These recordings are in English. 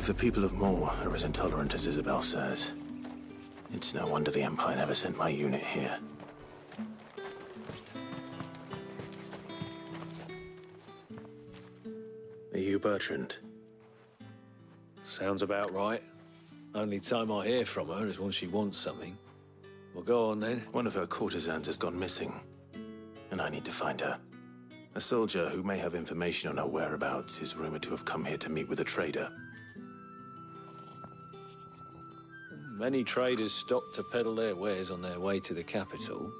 If the people of Moor are as intolerant as Isabel says, it's no wonder the Empire never sent my unit here. Are you Bertrand? Sounds about right. Only time I hear from her is when she wants something. Well, go on then. One of her courtesans has gone missing, and I need to find her. A soldier who may have information on her whereabouts is rumored to have come here to meet with a trader. Many traders stop to peddle their wares on their way to the capital,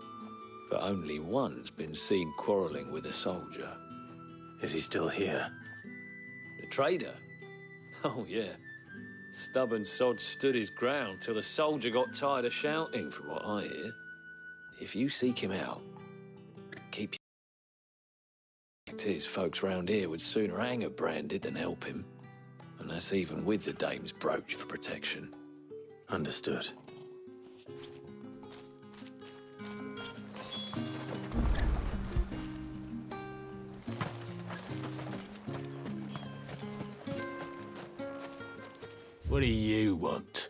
but only one's been seen quarreling with a soldier. Is he still here? The trader? Oh, yeah. Stubborn sod stood his ground till the soldier got tired of shouting, from what I hear. If you seek him out, keep your... His folks round here would sooner hang a branded than help him. And that's even with the dame's brooch for protection. Understood. What do you want?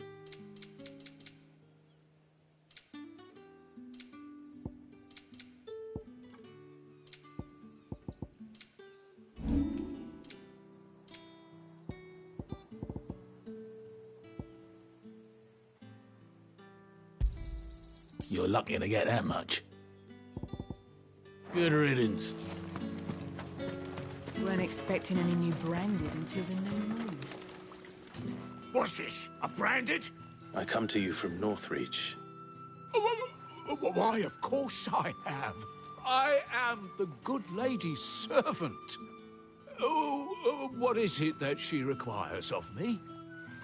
You're lucky to get that much. Good riddance. Weren't expecting any new branded until the new moon. What's this? A branded? I come to you from Northreach. Why, of course I have. I am the good lady's servant. Oh, what is it that she requires of me?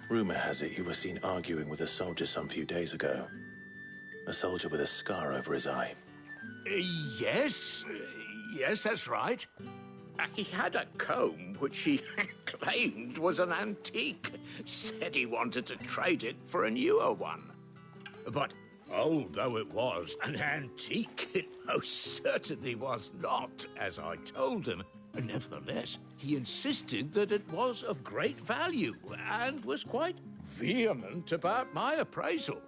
Rumor has it you were seen arguing with a soldier some few days ago. A soldier with a scar over his eye. Yes, that's right. He had a comb which he claimed was an antique. Said he wanted to trade it for a newer one. But old though it was, an antique it most certainly was not, as I told him. Nevertheless, he insisted that it was of great value and was quite vehement about my appraisal.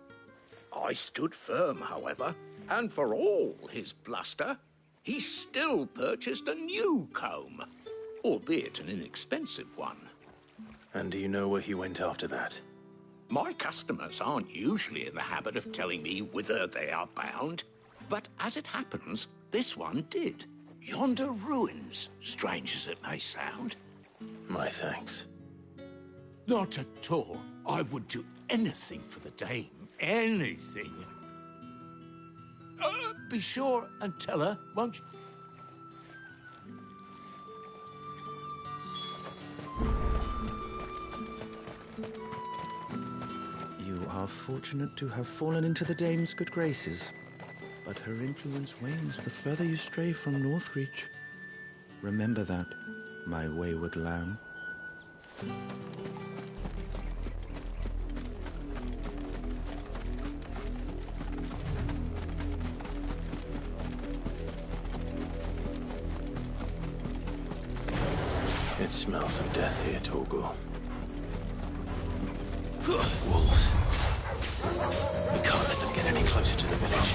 I stood firm, however, and for all his bluster, he still purchased a new comb, albeit an inexpensive one. And do you know where he went after that? My customers aren't usually in the habit of telling me whither they are bound, but as it happens, this one did. Yonder ruins, strange as it may sound. My thanks. Not at all. I would do anything for the dame. Anything. Be sure and tell her, won't you? You are fortunate to have fallen into the dame's good graces, but her influence wanes the further you stray from Northreach. Remember that, my wayward lamb. It smells of death here, Torgal. Wolves. We can't let them get any closer to the village.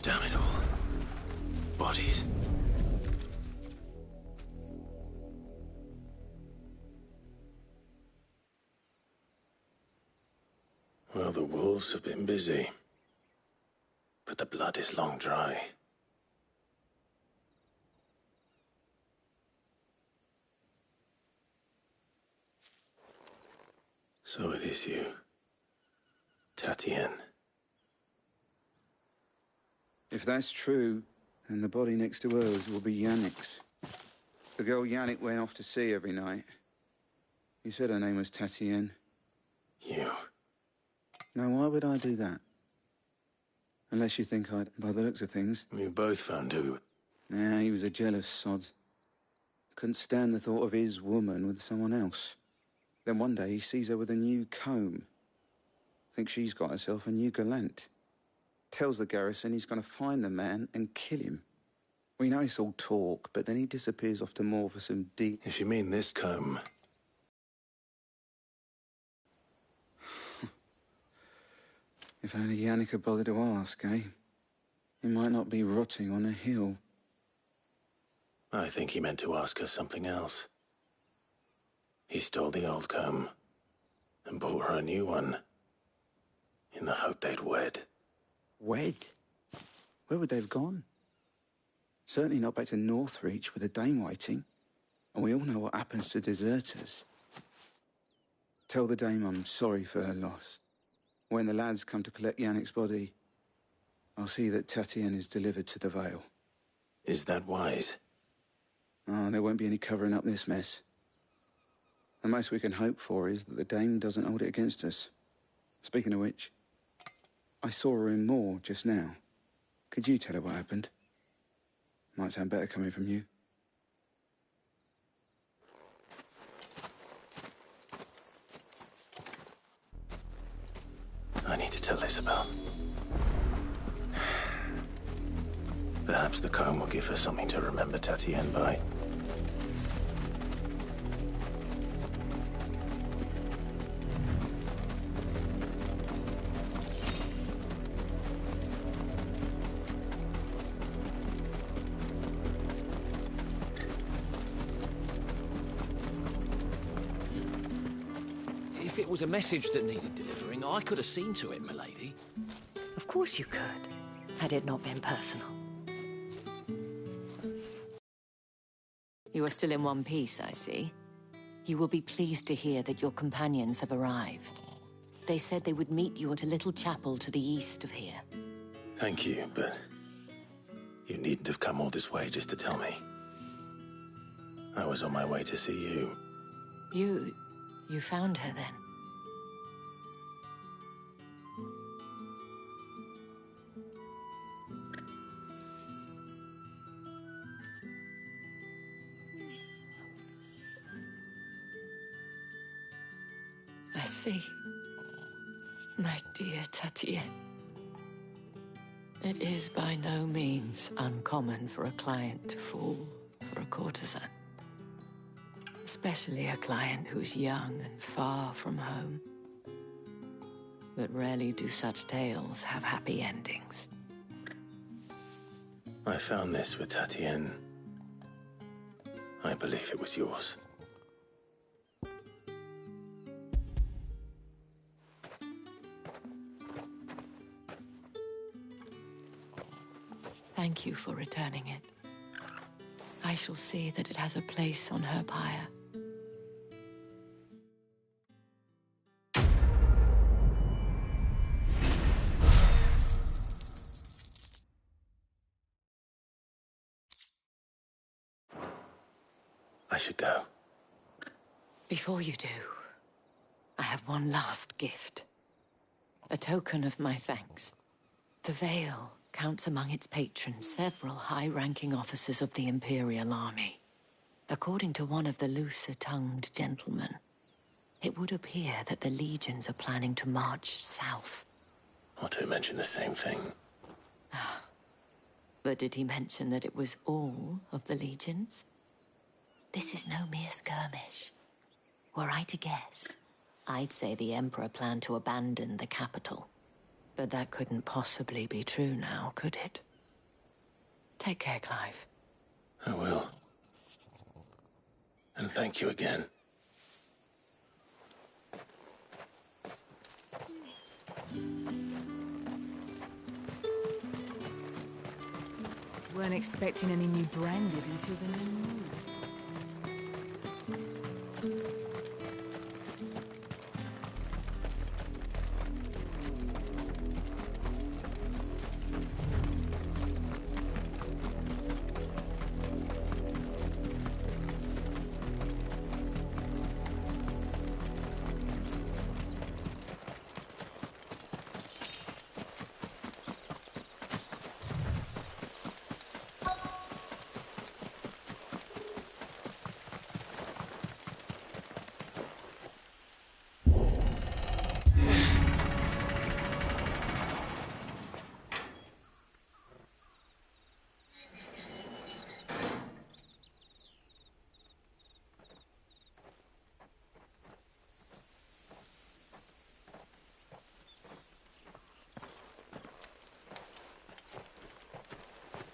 Damn it all. Bodies. Well, the wolves have been busy. but the blood is long dry. So it is you, Tatienne. If that's true, then the body next to hers will be Yannick's. The girl Yannick went off to see every night. You said her name was Tatienne. You. Now, why would I do that? Unless you think I'd, by the looks of things. We both found who. Nah, he was a jealous sod. Couldn't stand the thought of his woman with someone else. Then one day he sees her with a new comb. Thinks she's got herself a new gallant. Tells the garrison he's going to find the man and kill him. We know it's all talk, but then he disappears off to Moor for some deep... If you mean this comb... If only Yannick had bothered to ask, eh? He might not be rotting on a hill. I think he meant to ask her something else. He stole the old comb and bought her a new one in the hope they'd wed. Wed? Where would they have gone? Certainly not back to Northreach with a dame waiting. And we all know what happens to deserters. Tell the dame I'm sorry for her loss. When the lads come to collect Yannick's body, I'll see that Tatienne is delivered to the Vale. Is that wise? Oh, there won't be any covering up this mess. The most we can hope for is that the dame doesn't hold it against us. Speaking of which, I saw her in Moor just now. Could you tell her what happened? Might sound better coming from you. I need to tell Isabel. Perhaps the comb will give her something to remember Tatienne by. If it was a message that needed delivering, I could have seen to it, milady. Of course you could, had it not been personal. You are still in one piece, I see. You will be pleased to hear that your companions have arrived. They said they would meet you at a little chapel to the east of here. Thank you, but you needn't have come all this way just to tell me. I was on my way to see you. You found her then? I see. My dear Tatienne. It is by no means uncommon for a client to fall for a courtesan. Especially a client who's young and far from home. But rarely do such tales have happy endings. I found this with Tatienne. I believe it was yours. Thank you for returning it. I shall see that it has a place on her pyre. I should go. Before you do, I have one last gift. A token of my thanks. The Vale counts among its patrons several high-ranking officers of the Imperial Army. According to one of the looser-tongued gentlemen, it would appear that the legions are planning to march south. Or to mention the same thing. But did he mention that it was all of the legions? This is no mere skirmish. Were I to guess, I'd say the Emperor planned to abandon the capital. But that couldn't possibly be true now, could it? Take care, Clive. I will. And thank you again. Weren't expecting any new branded until the new moon.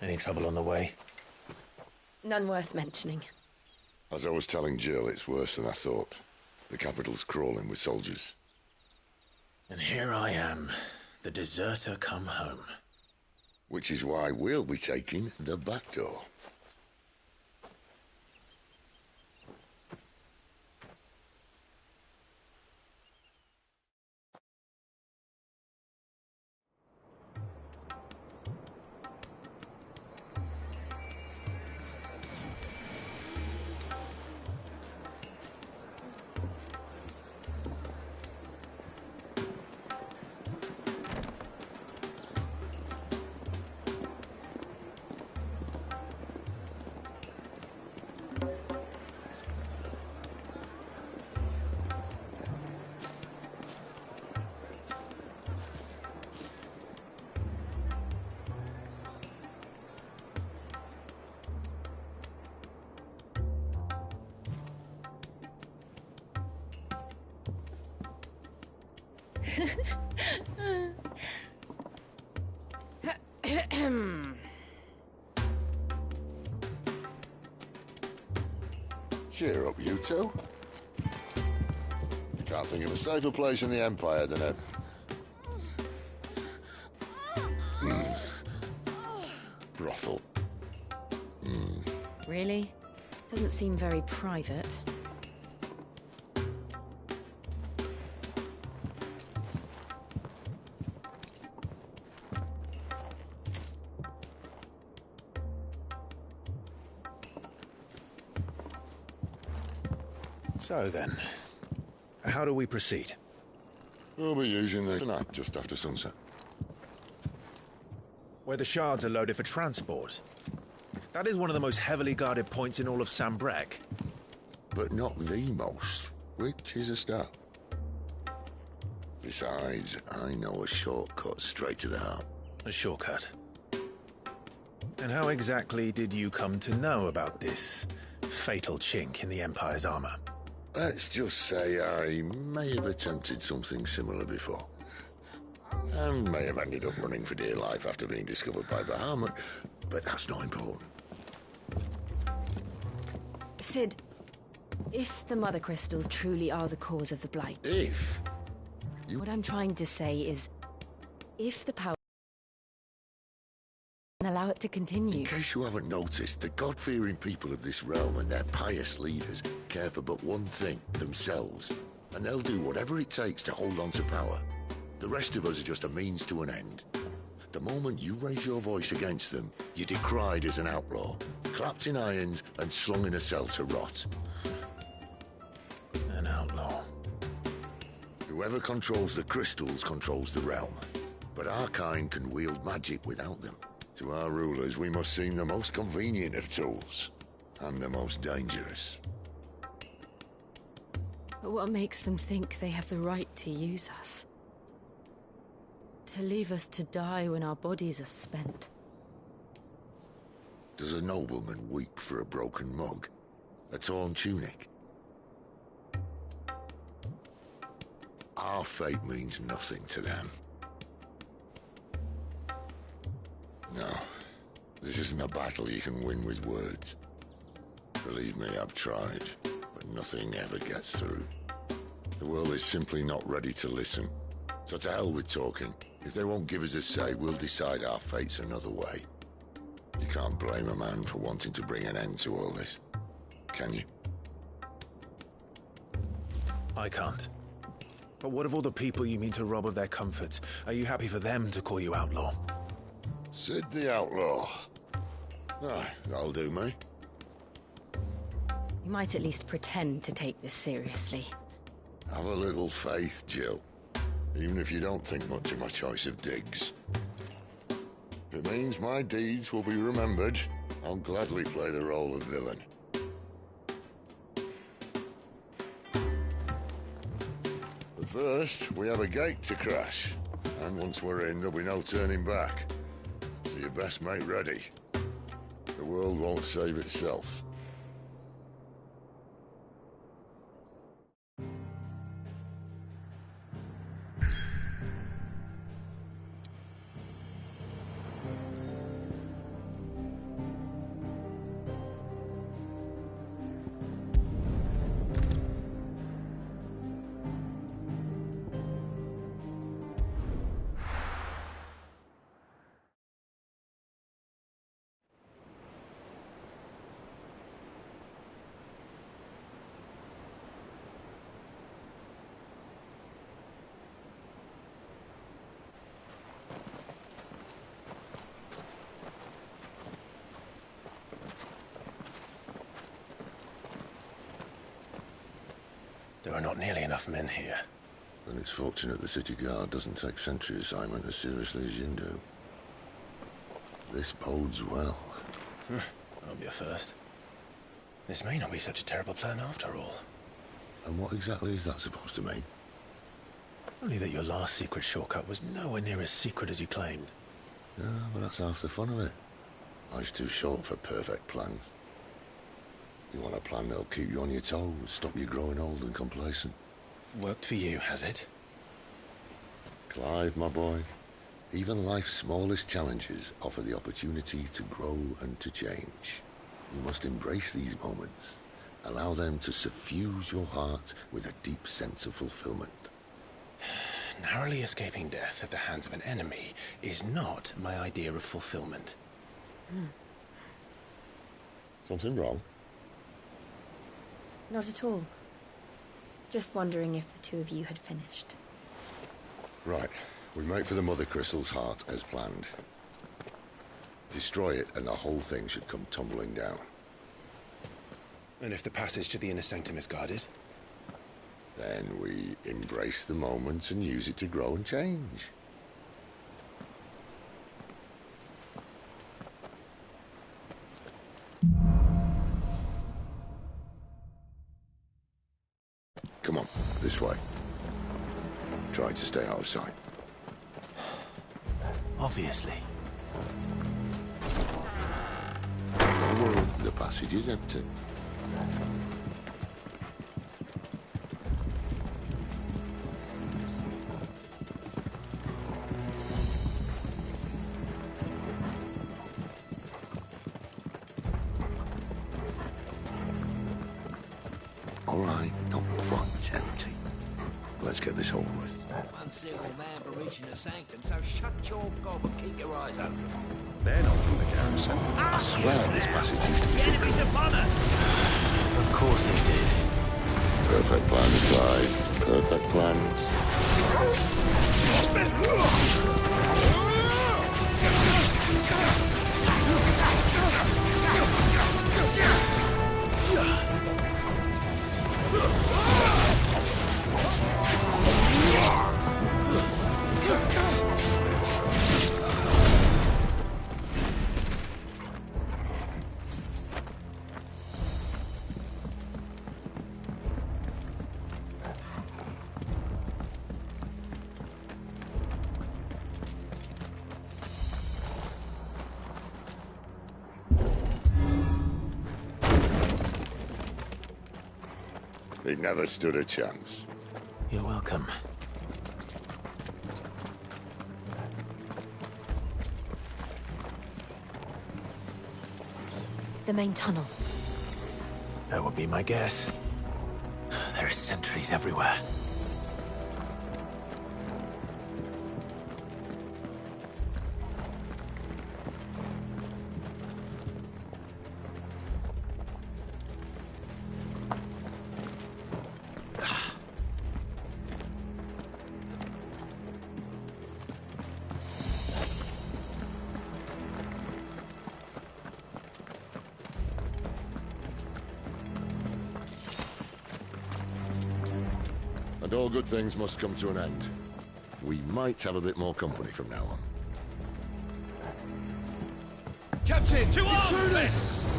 Any trouble on the way? None worth mentioning. As I was telling Jill, it's worse than I thought. The capital's crawling with soldiers. And here I am, the deserter come home. Which is why we'll be taking the back door. Cheer up, you two. Can't think of a safer place in the Empire than a... brothel. Really? Doesn't seem very private. So then, how do we proceed? We'll be using the tonight, just after sunset. Where the shards are loaded for transport. That is one of the most heavily guarded points in all of Sambrek. But not the most, which is a start. Besides, I know a shortcut straight to the heart. A shortcut. And how exactly did you come to know about this fatal chink in the Empire's armor? Let's just say I may have attempted something similar before. And may have ended up running for dear life after being discovered by Bahamut, but that's not important. Sid, if the Mother Crystals truly are the cause of the Blight... If? What I'm trying to say is, if the power... and allow it to continue... In case you haven't noticed, the God-fearing people of this realm and their pious leaders care for but one thing, themselves. And they'll do whatever it takes to hold on to power. The rest of us are just a means to an end. The moment you raise your voice against them, you're decried as an outlaw, clapped in irons and slung in a cell to rot. An outlaw. Whoever controls the crystals controls the realm. But our kind can wield magic without them. To our rulers, we must seem the most convenient of tools. And the most dangerous. But what makes them think they have the right to use us? To leave us to die when our bodies are spent? Does a nobleman weep for a broken mug? A torn tunic? Our fate means nothing to them. No, this isn't a battle you can win with words. Believe me, I've tried, but nothing ever gets through. The world is simply not ready to listen. So to hell with talking. If they won't give us a say, we'll decide our fates another way. You can't blame a man for wanting to bring an end to all this, can you? I can't. But what of all the people you mean to rob of their comforts? Are you happy for them to call you outlaw? Sid the Outlaw. Ah, that'll do me. You might at least pretend to take this seriously. Have a little faith, Jill. Even if you don't think much of my choice of digs. If it means my deeds will be remembered, I'll gladly play the role of villain. But first, we have a gate to crash. And once we're in, there'll be no turning back. So you best make ready. The world won't save itself. There are not nearly enough men here. And it's fortunate the city guard doesn't take sentry assignment as seriously as you do. This bodes well. I'll be a first. This may not be such a terrible plan after all. And what exactly is that supposed to mean? Only that your last secret shortcut was nowhere near as secret as you claimed. Yeah, but that's half the fun of it. Life's too short for perfect plans. You want a plan that'll keep you on your toes, stop you growing old and complacent. Worked for you, has it? Clive, my boy, even life's smallest challenges offer the opportunity to grow and to change. You must embrace these moments. Allow them to suffuse your heart with a deep sense of fulfillment. Narrowly escaping death at the hands of an enemy is not my idea of fulfillment. Something wrong? Not at all. Just wondering if the two of you had finished. Right. We make for the Mother Crystal's heart as planned. Destroy it and the whole thing should come tumbling down. And if the passage to the inner sanctum is guarded? Then we embrace the moment and use it to grow and change. Come on, this way. Try to stay out of sight. Obviously. Don't worry, the passage is empty. All right, not quite empty. Let's get this over with. One single man for reaching the sanctum, so shut your gob and keep your eyes open. They're not from the garrison. I swear this passage used to be secret. Enemies upon us! Of course it did. Perfect plans, Clive. Perfect plans. He never stood a chance. You're welcome. The main tunnel. That would be my guess. There are sentries everywhere. And all good things must come to an end. We might have a bit more company from now on. Captain! To arms, men!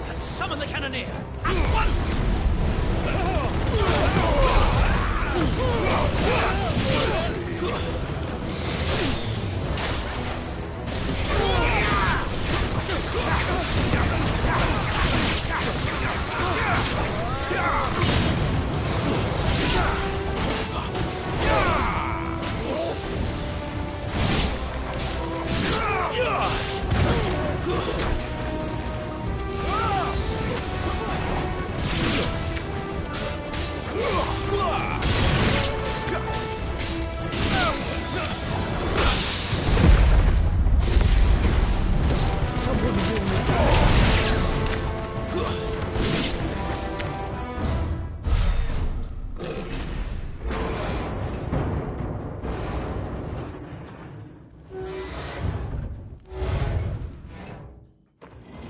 And summon the cannoneer! At once!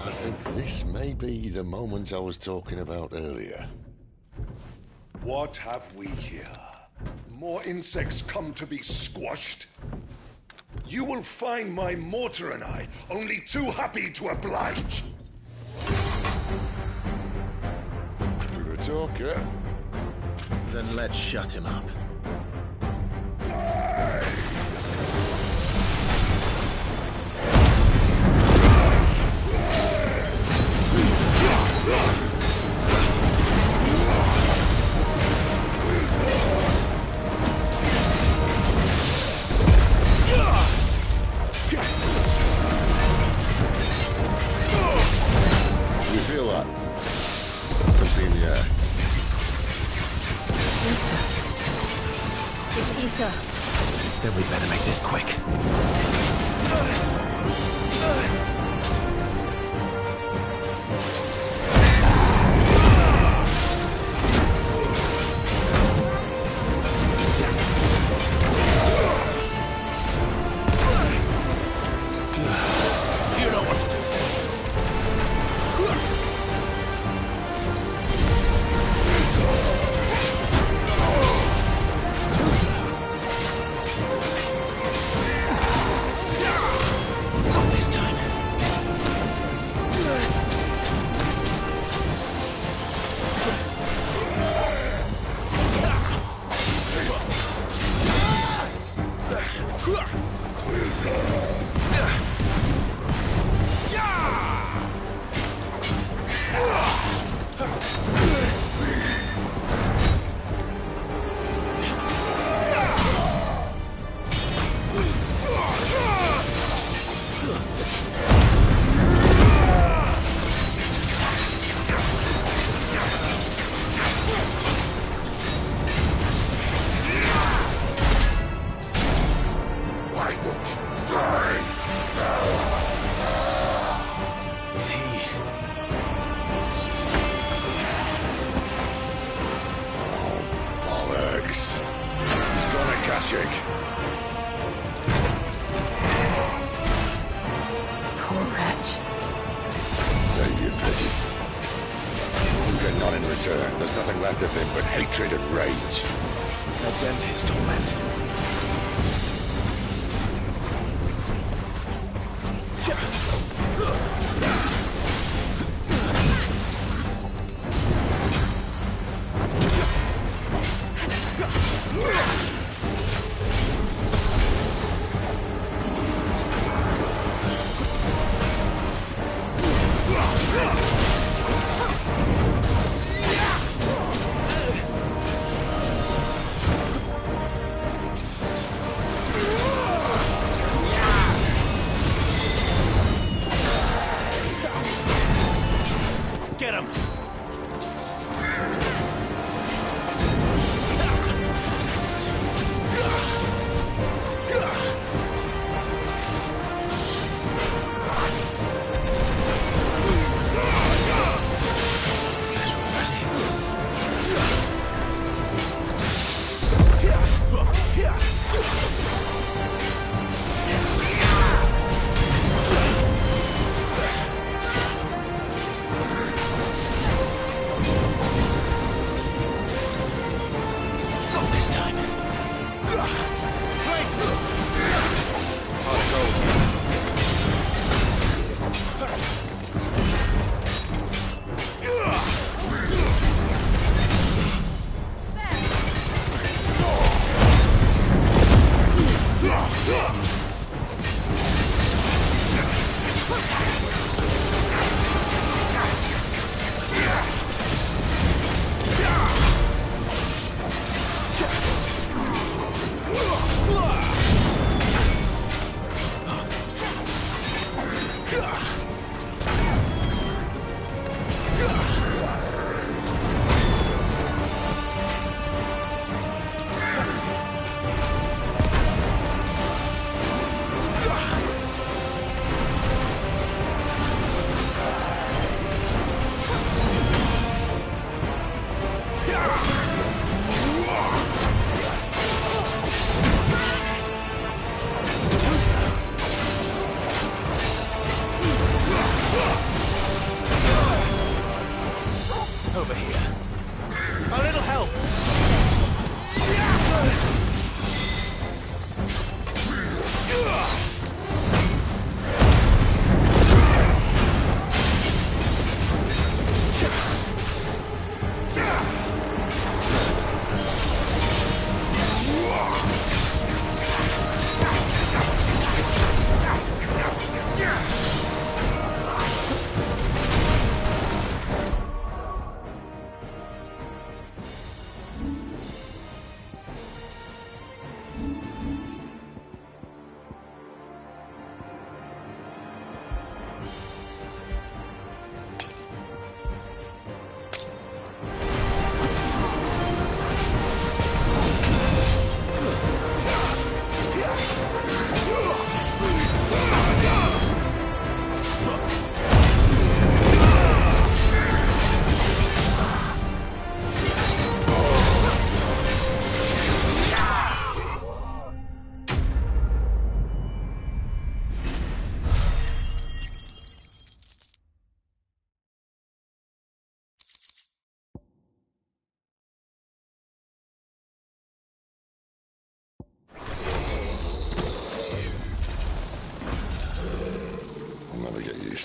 I think this may be the moment I was talking about earlier. What have we here? More insects come to be squashed? You will find my mortar and I only too happy to oblige. To the talker. Then let's shut him up. You feel that? Something in the air. It's ether. Then we better make this quick. You know what to do. Not this time. Why won't you die? Is he... Bollocks. He's gone Akashic. Poor wretch. Save your pity. You get none in return. There's nothing left of him but hatred and rage. Let's end his torment.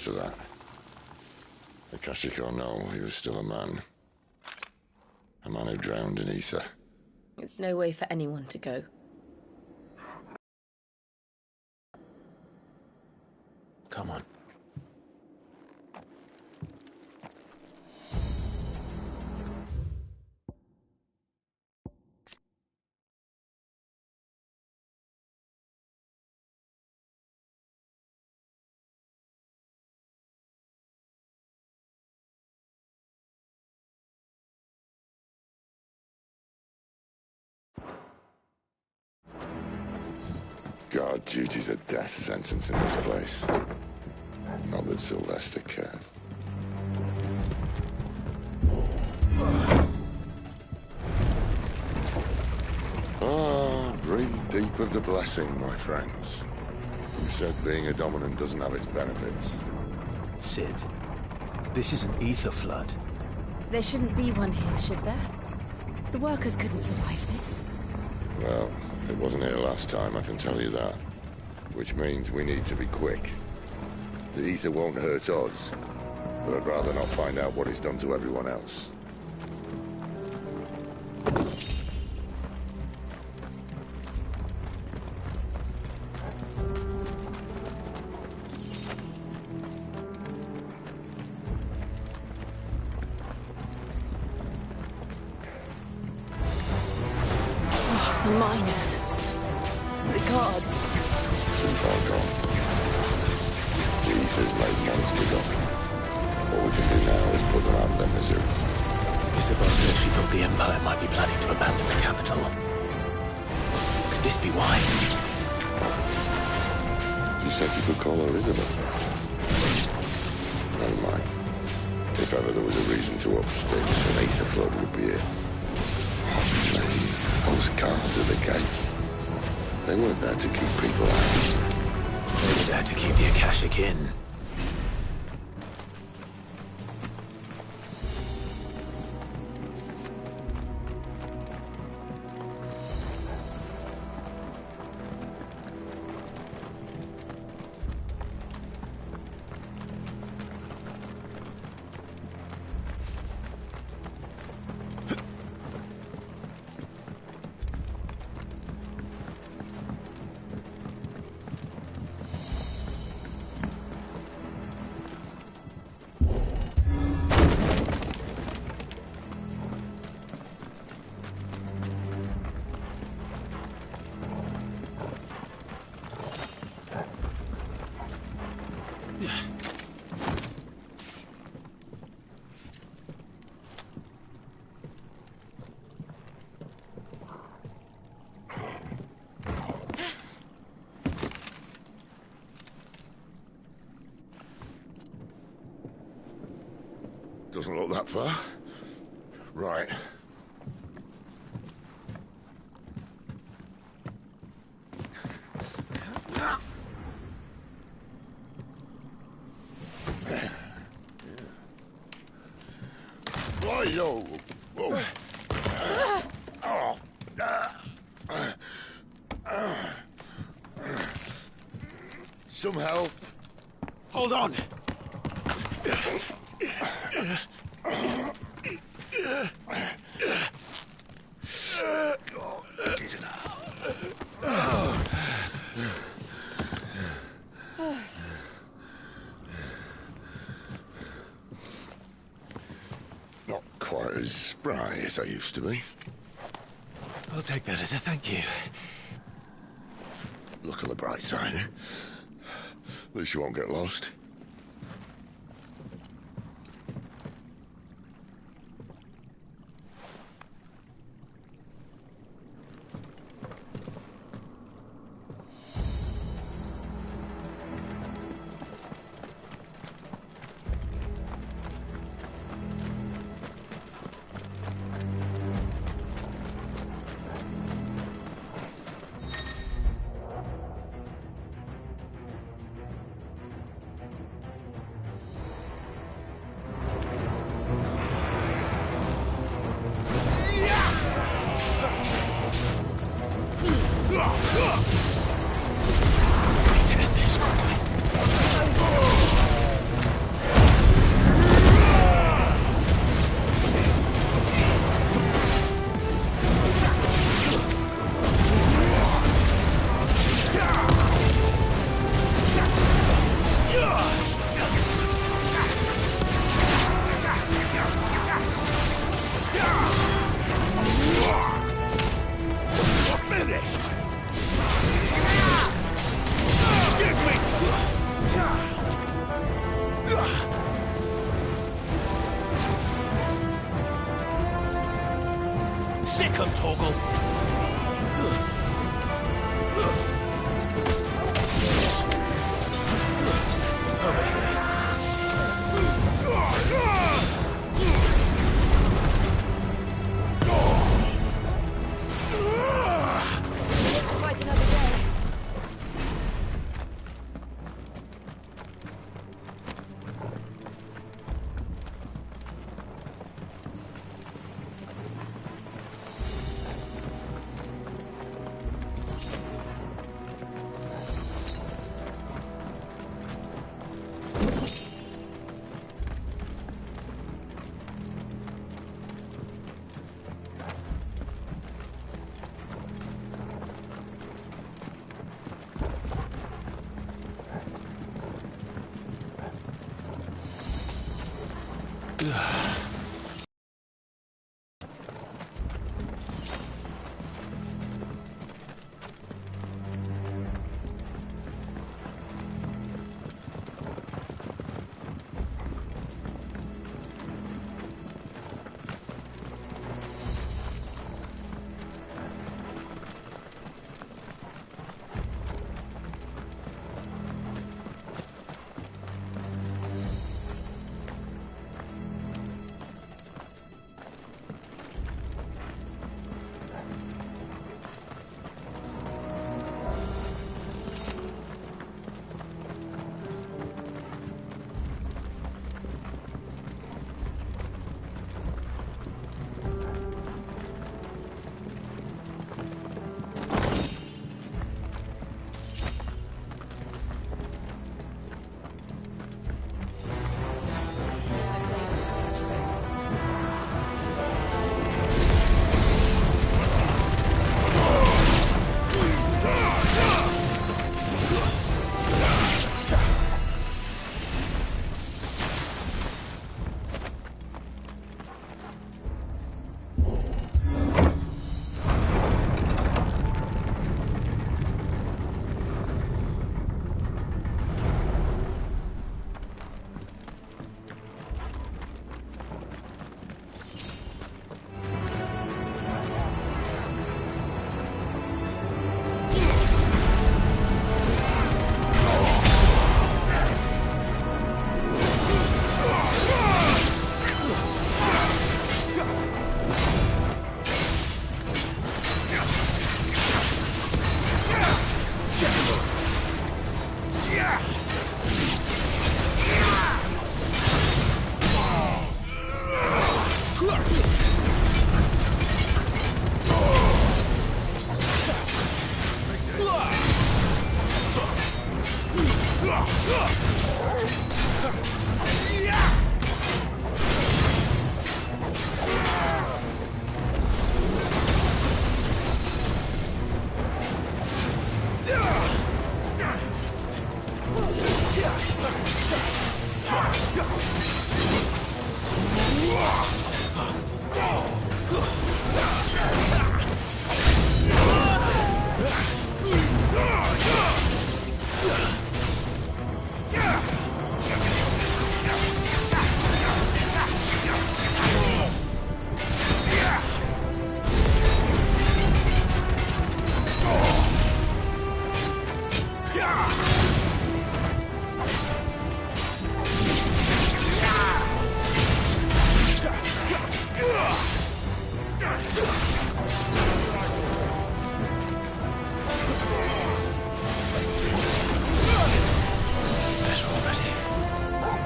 to that. Akashic or no, he was still a man. A man who drowned in ether. It's no way for anyone to go. Come on. God, duty's a death sentence in this place. Not that Sylvester cares. Breathe deep of the blessing, my friends. You said being a dominant doesn't have its benefits. Sid, this is an ether flood. There shouldn't be one here, should there? The workers couldn't survive this. Well, it wasn't here last time, I can tell you that. Which means we need to be quick. The ether won't hurt us, but I'd rather not find out what it's done to everyone else. The miners. The gods. Too far gone. The ether's made monsters of them. What we can do now is put them out of their misery. Isabel said she thought the Empire might be planning to abandon the capital. Could this be why? You said you could call her Isabel. Never mind. If ever there was a reason to up sticks, an ether flood would be it. Those guards at the gate. They weren't there to keep people out. They were there to keep the Akashic in. Doesn't look that far. Right. Whoa. Whoa. Some help. Hold on! Not quite as spry as I used to be. I'll take that as a thank you. Look on the bright side. At least you won't get lost.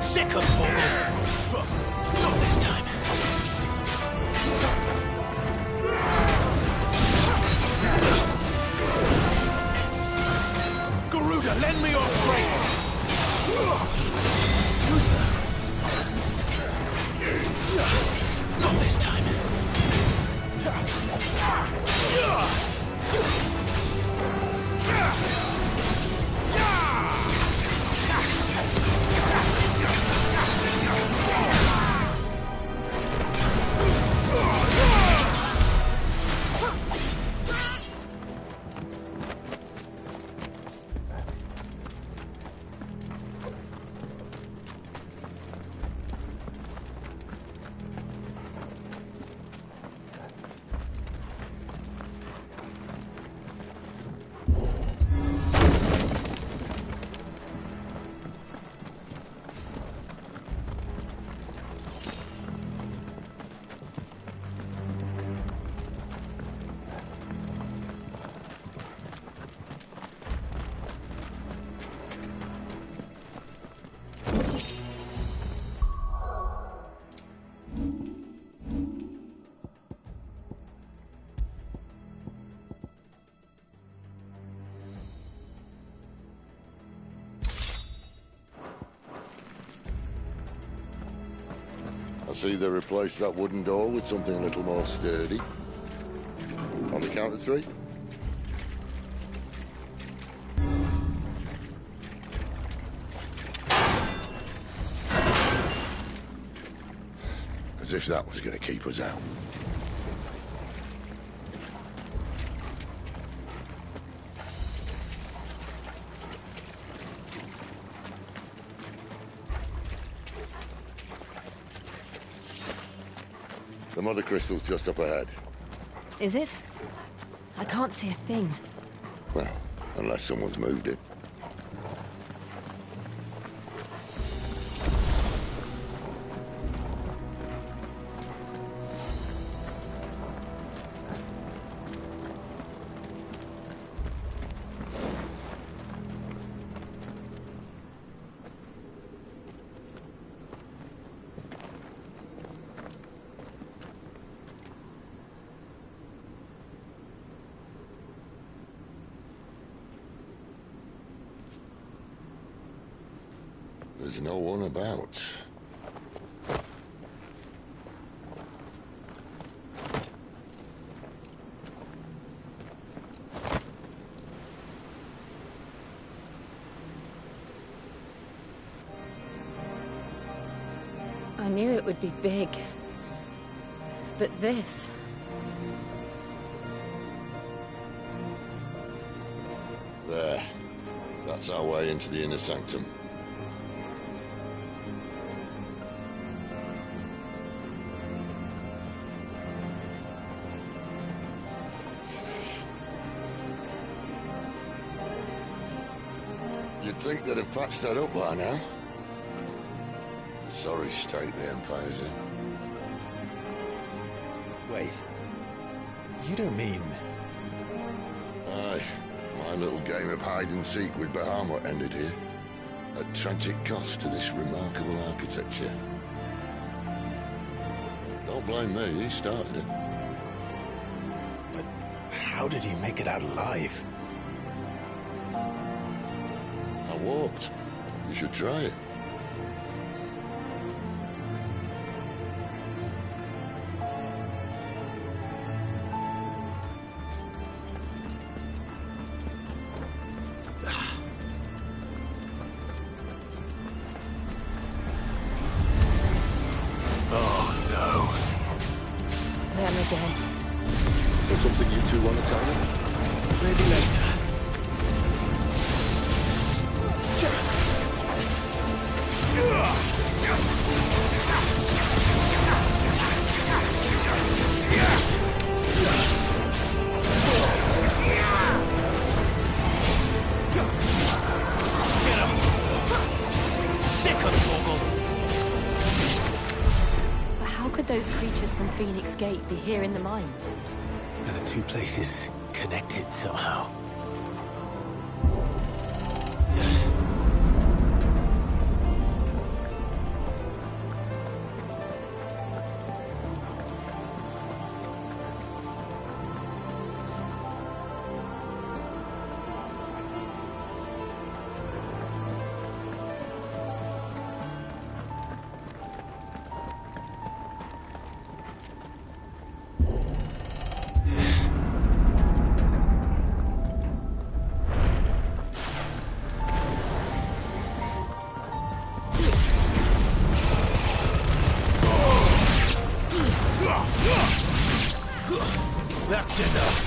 Sick of talking. Not this time. Garuda, lend me your strength. Too slow. Not this time. I see they replaced that wooden door with something a little more sturdy. On the count of 3. As if that was going to keep us out. The mother crystal's just up ahead. Is it? I can't see a thing. Well, unless someone's moved it. There's no one about. I knew it would be big. But this... There. That's our way into the inner sanctum. You'd think they'd have patched that up by now. Sorry state the Empire's in. Wait. You don't mean... Aye. My little game of hide-and-seek with Bahamut ended here. At tragic cost to this remarkable architecture. Don't blame me, he started it. But how did he make it out alive? I walked. You should try it. Them again. Is there something you two want to tell me? Maybe later. Get him! Sick of Torgal! But how could those creatures from Phoenix Gate be here in the mines? Are the two places connected somehow? That's enough.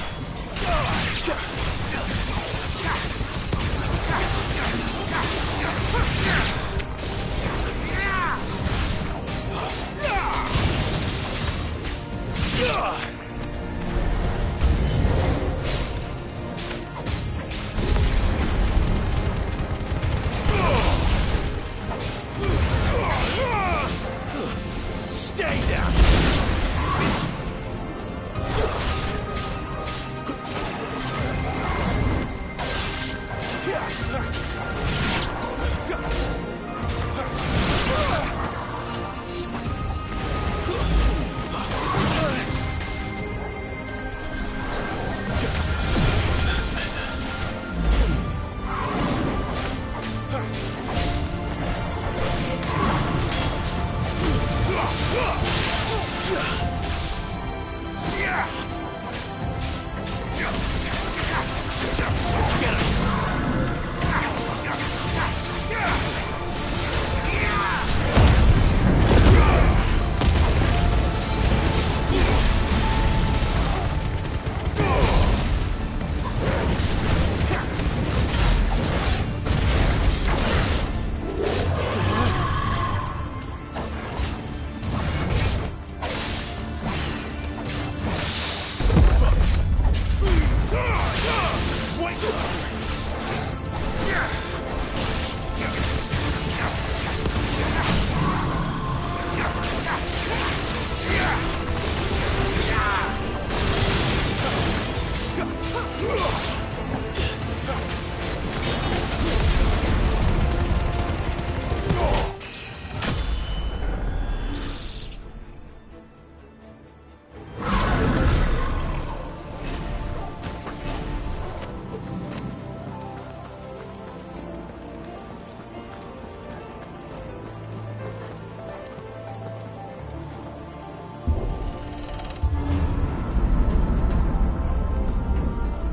Stay down.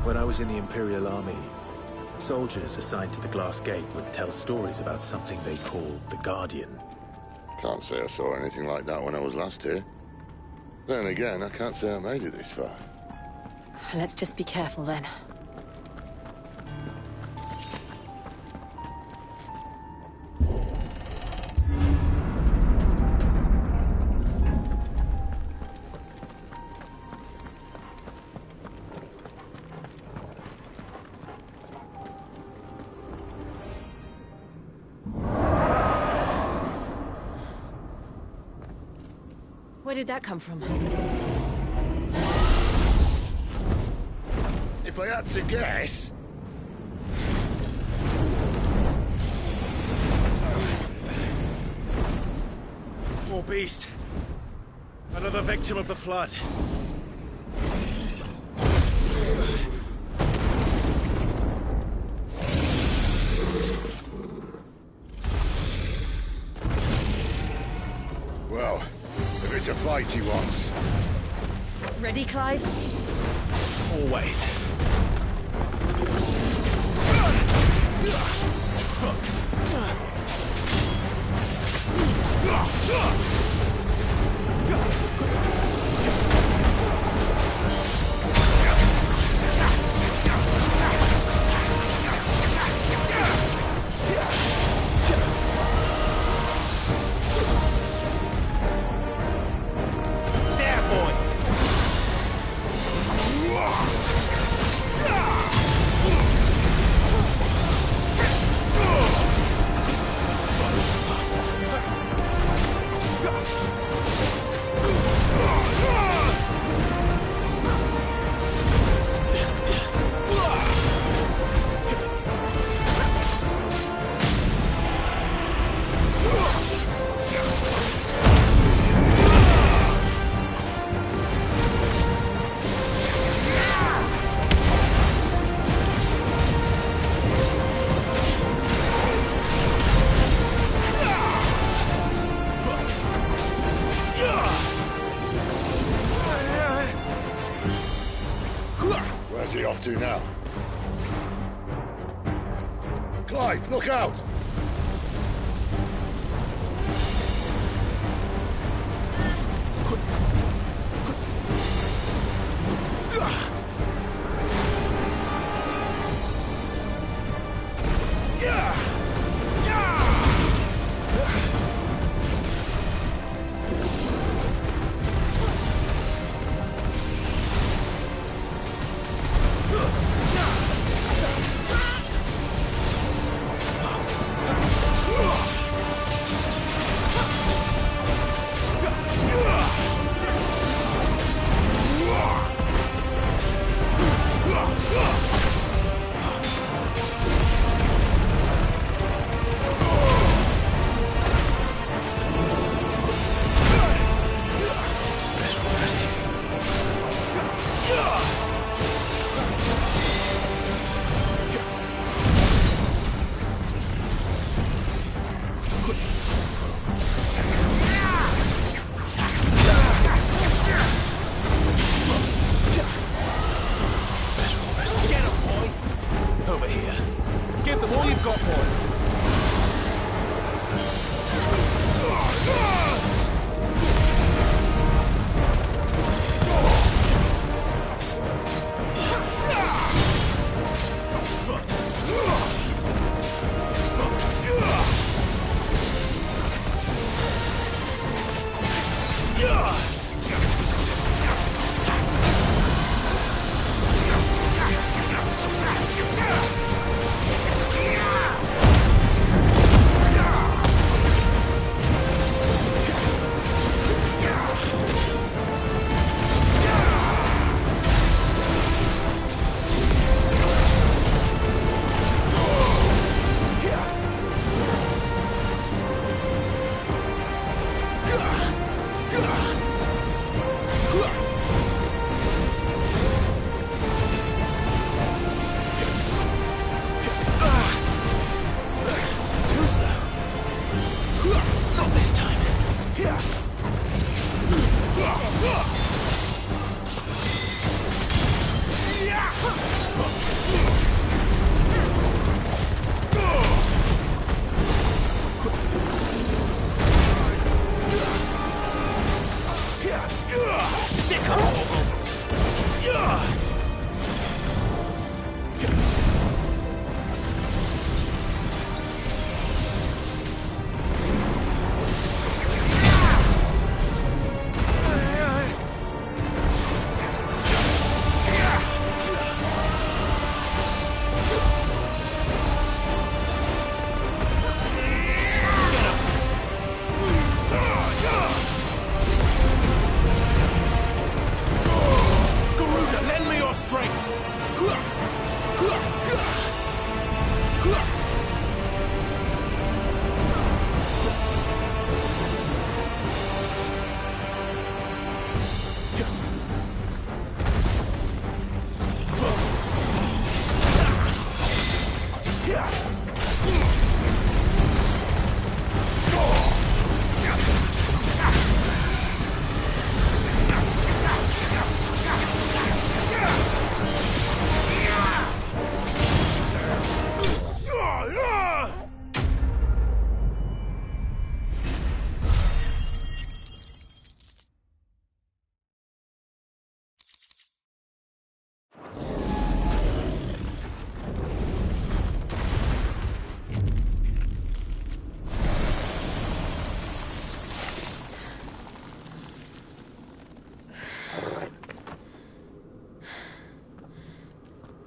When I was in the Imperial Army, soldiers assigned to the Glass Gate would tell stories about something they called the Guardian. Can't say I saw anything like that when I was last here. Then again, I can't say I made it this far. Let's just be careful then. Where did that come from? If I had to guess... Poor beast. Another victim of the flood. Well, if it's a fight he wants. Ready, Clive? Always. Where's he off to now? Clive, look out!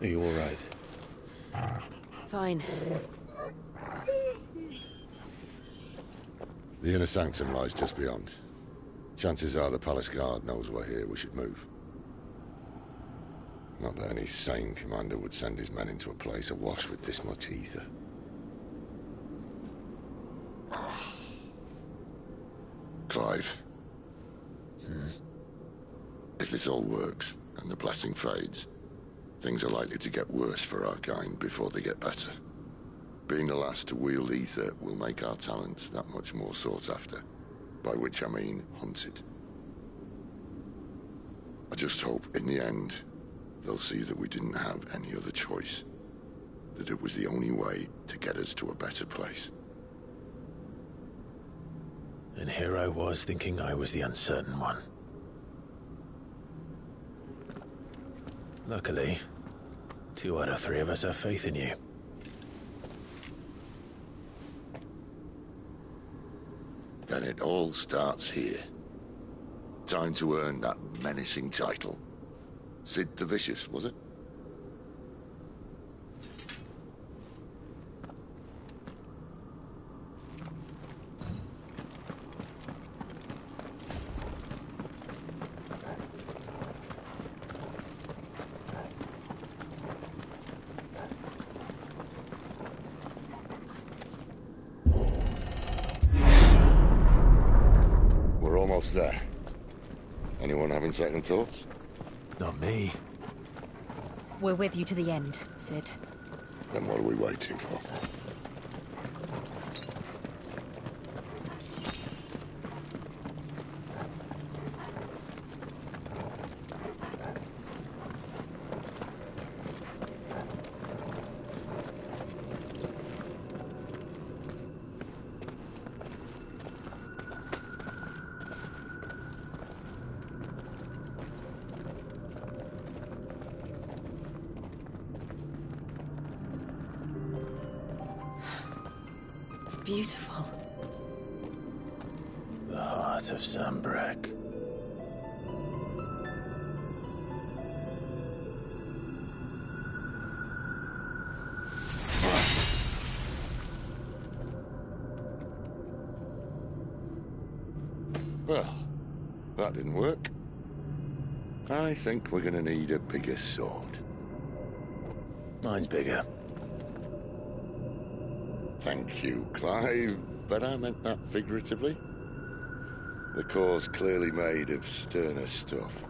Are you all right? Fine. The inner sanctum lies just beyond. Chances are the palace guard knows we're here. We should move. Not that any sane commander would send his men into a place awash with this much ether. Clive. If this all works, and the blessing fades, things are likely to get worse for our kind before they get better. Being the last to wield ether will make our talents that much more sought after, by which I mean hunted. I just hope, in the end, they'll see that we didn't have any other choice. That it was the only way to get us to a better place. And here I was thinking I was the uncertain one. Luckily, 2 out of 3 of us have faith in you. Then it all starts here. Time to earn that menacing title. Sid the Vicious, was it? We're almost there. Anyone having second thoughts? Not me. We're with you to the end, Sid. Then what are we waiting for? It's beautiful. The heart of Sambrek. Well, that didn't work. I think we're gonna need a bigger sword. Mine's bigger. Thank you, Clive, but I meant that figuratively. The core's clearly made of sterner stuff.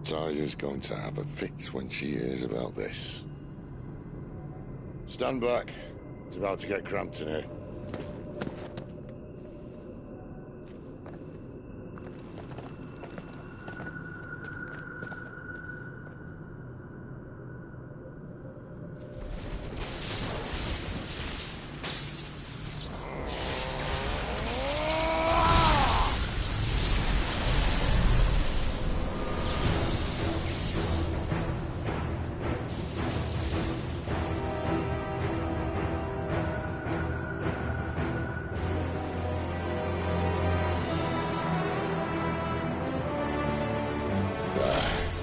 Taya's going to have a fit when she hears about this. Stand back. It's about to get cramped in here.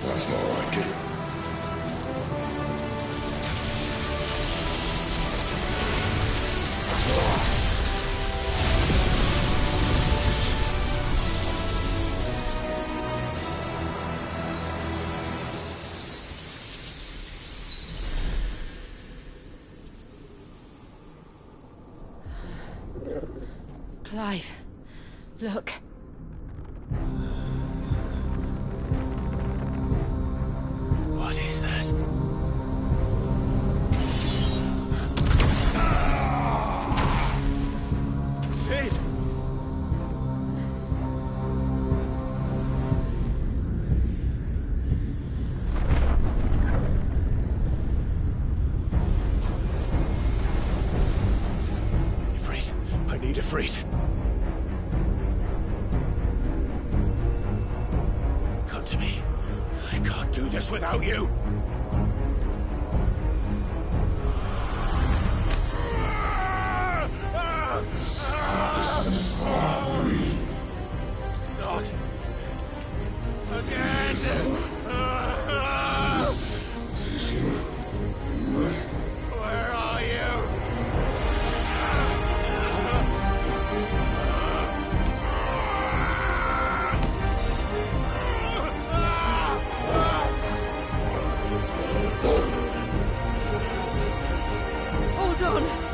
That's more like it. Clive, look. What is that? Sid! Ifrit, I need Ifrit. Come to me. I can't do this without you. Not Hold on!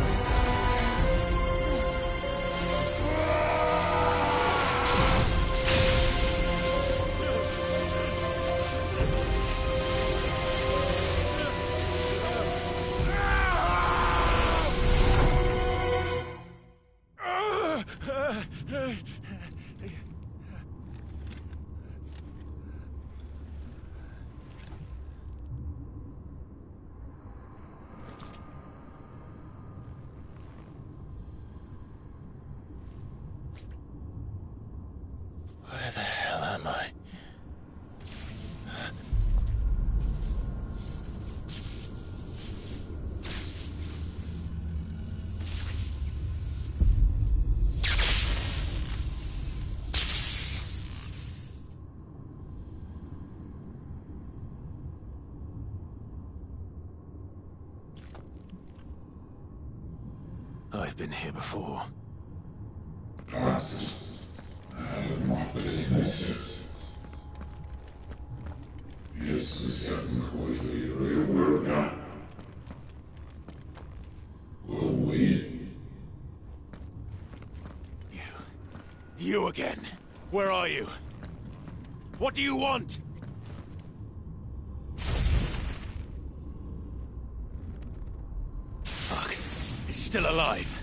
Where the hell am I? I've been here before. You again? Where are you? What do you want? Fuck. It's still alive.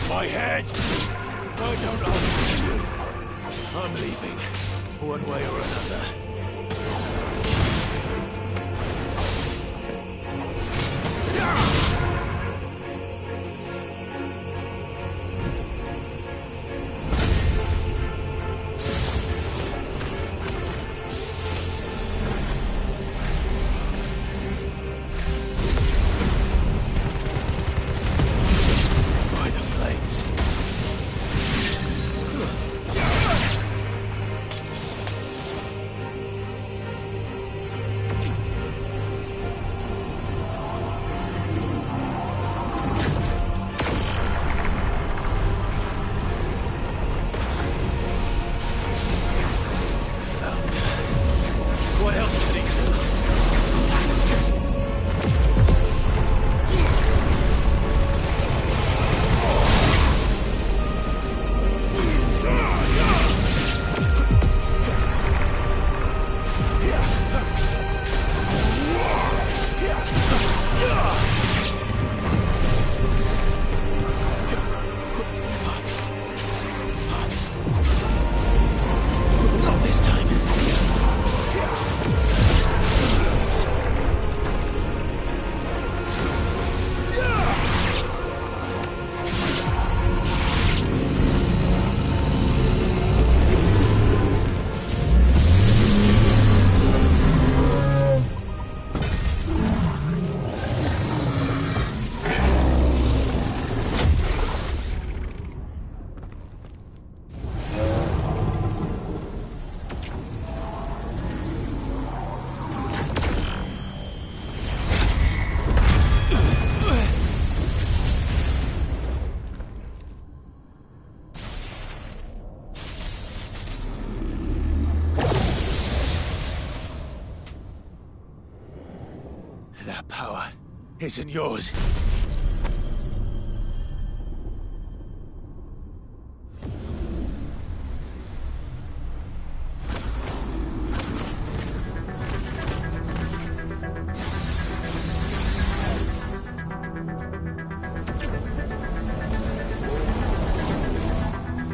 My head! I don't answer to you. I'm leaving, one way or another. By the flames. What else can he do? Not this time. That power isn't yours.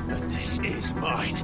But this is mine.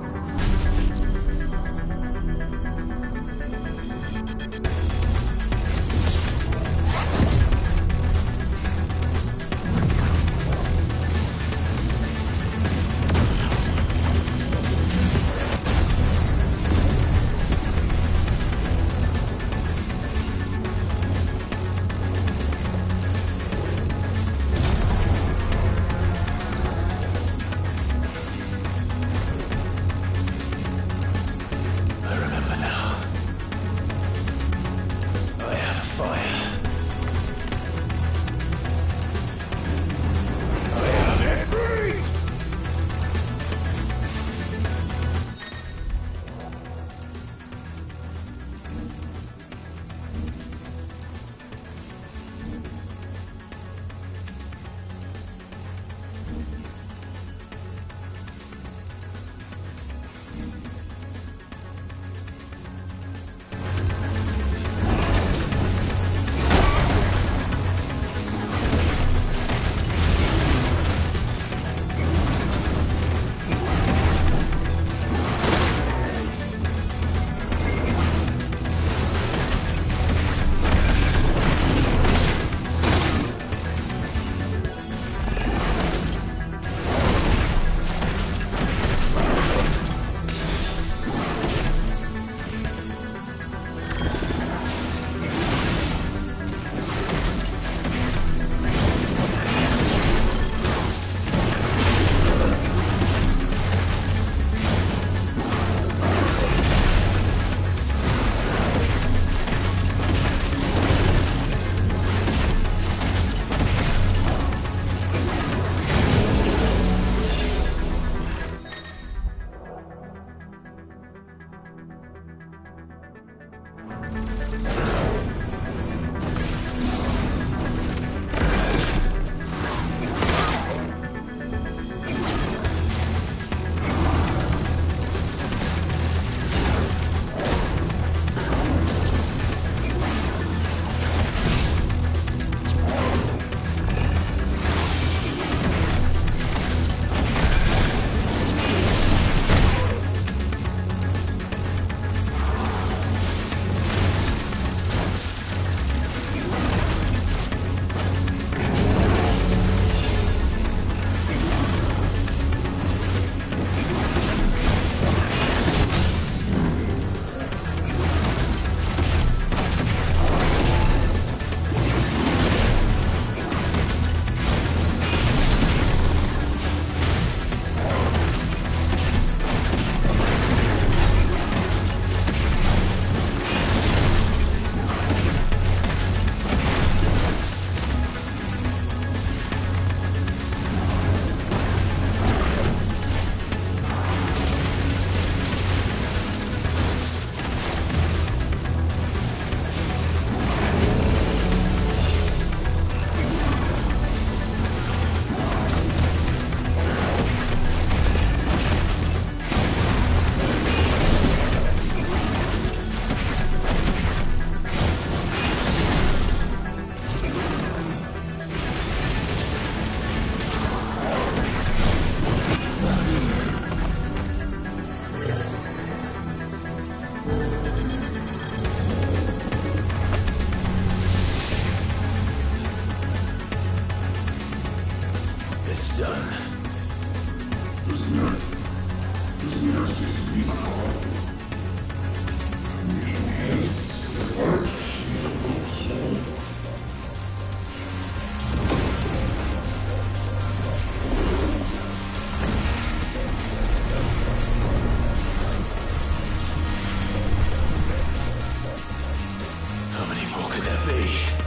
done. How many more could there be?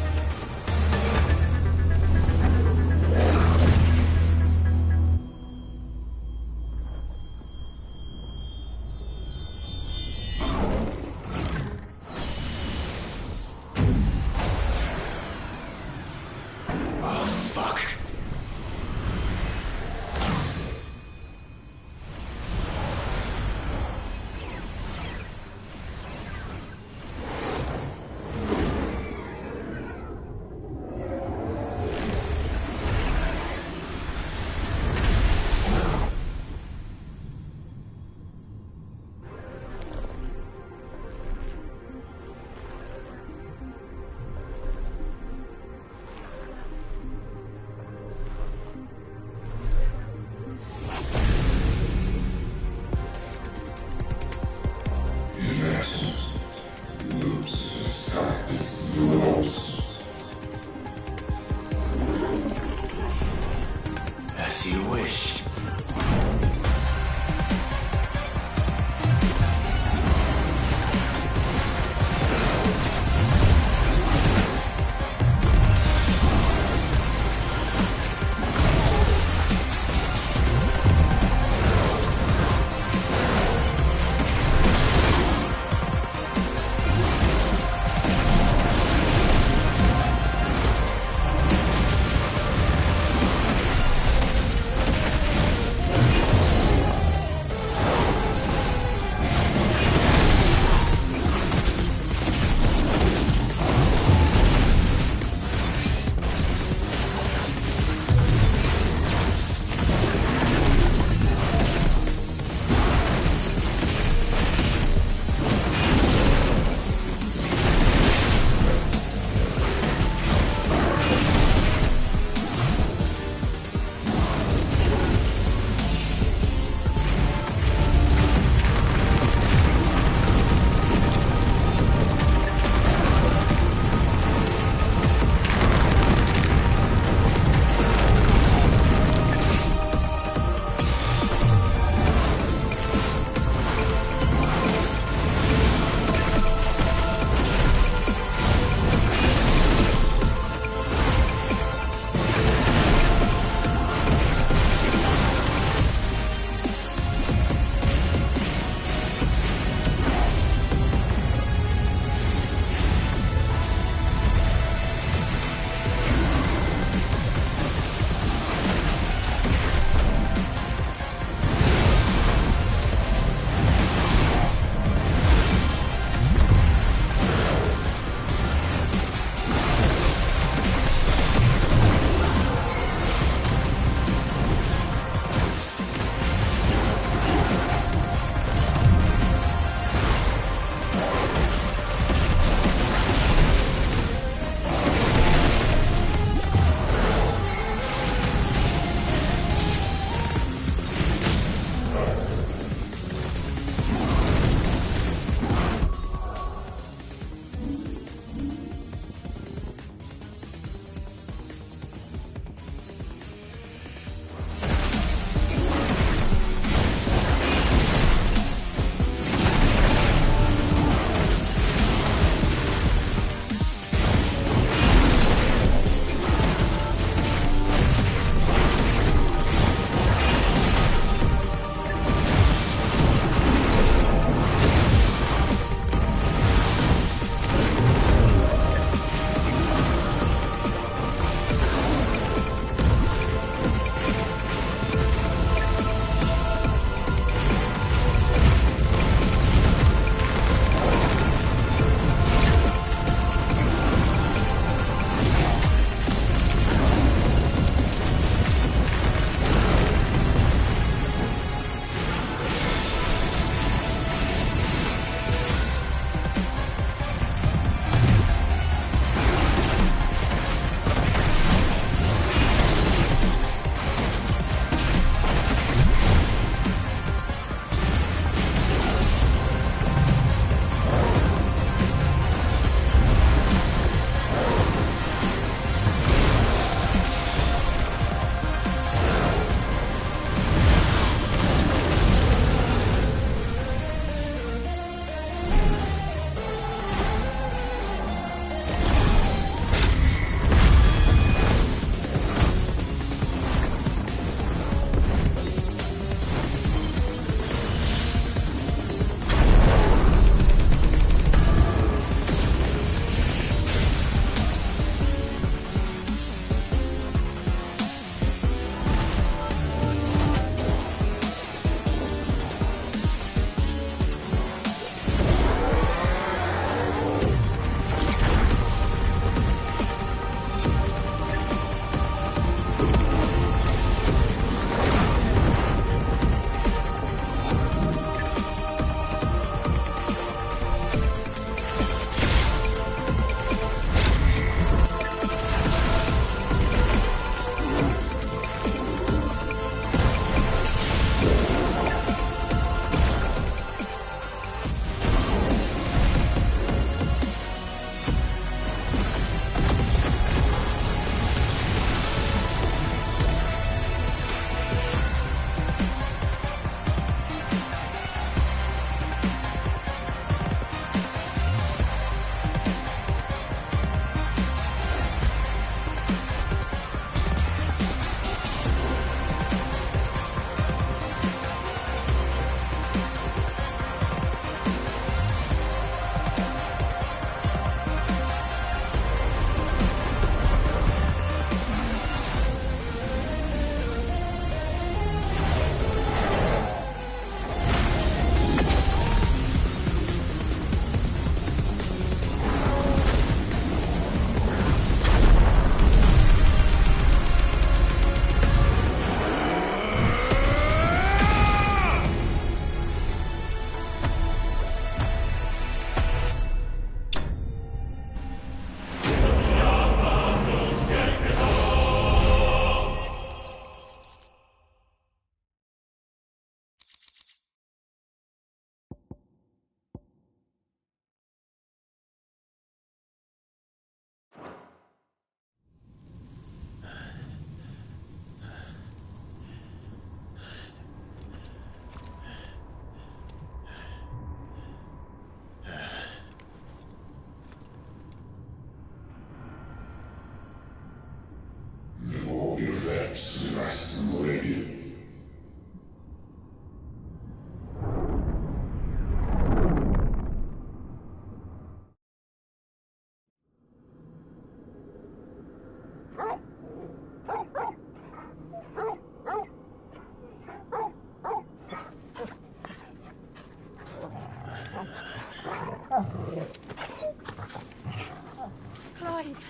Clive!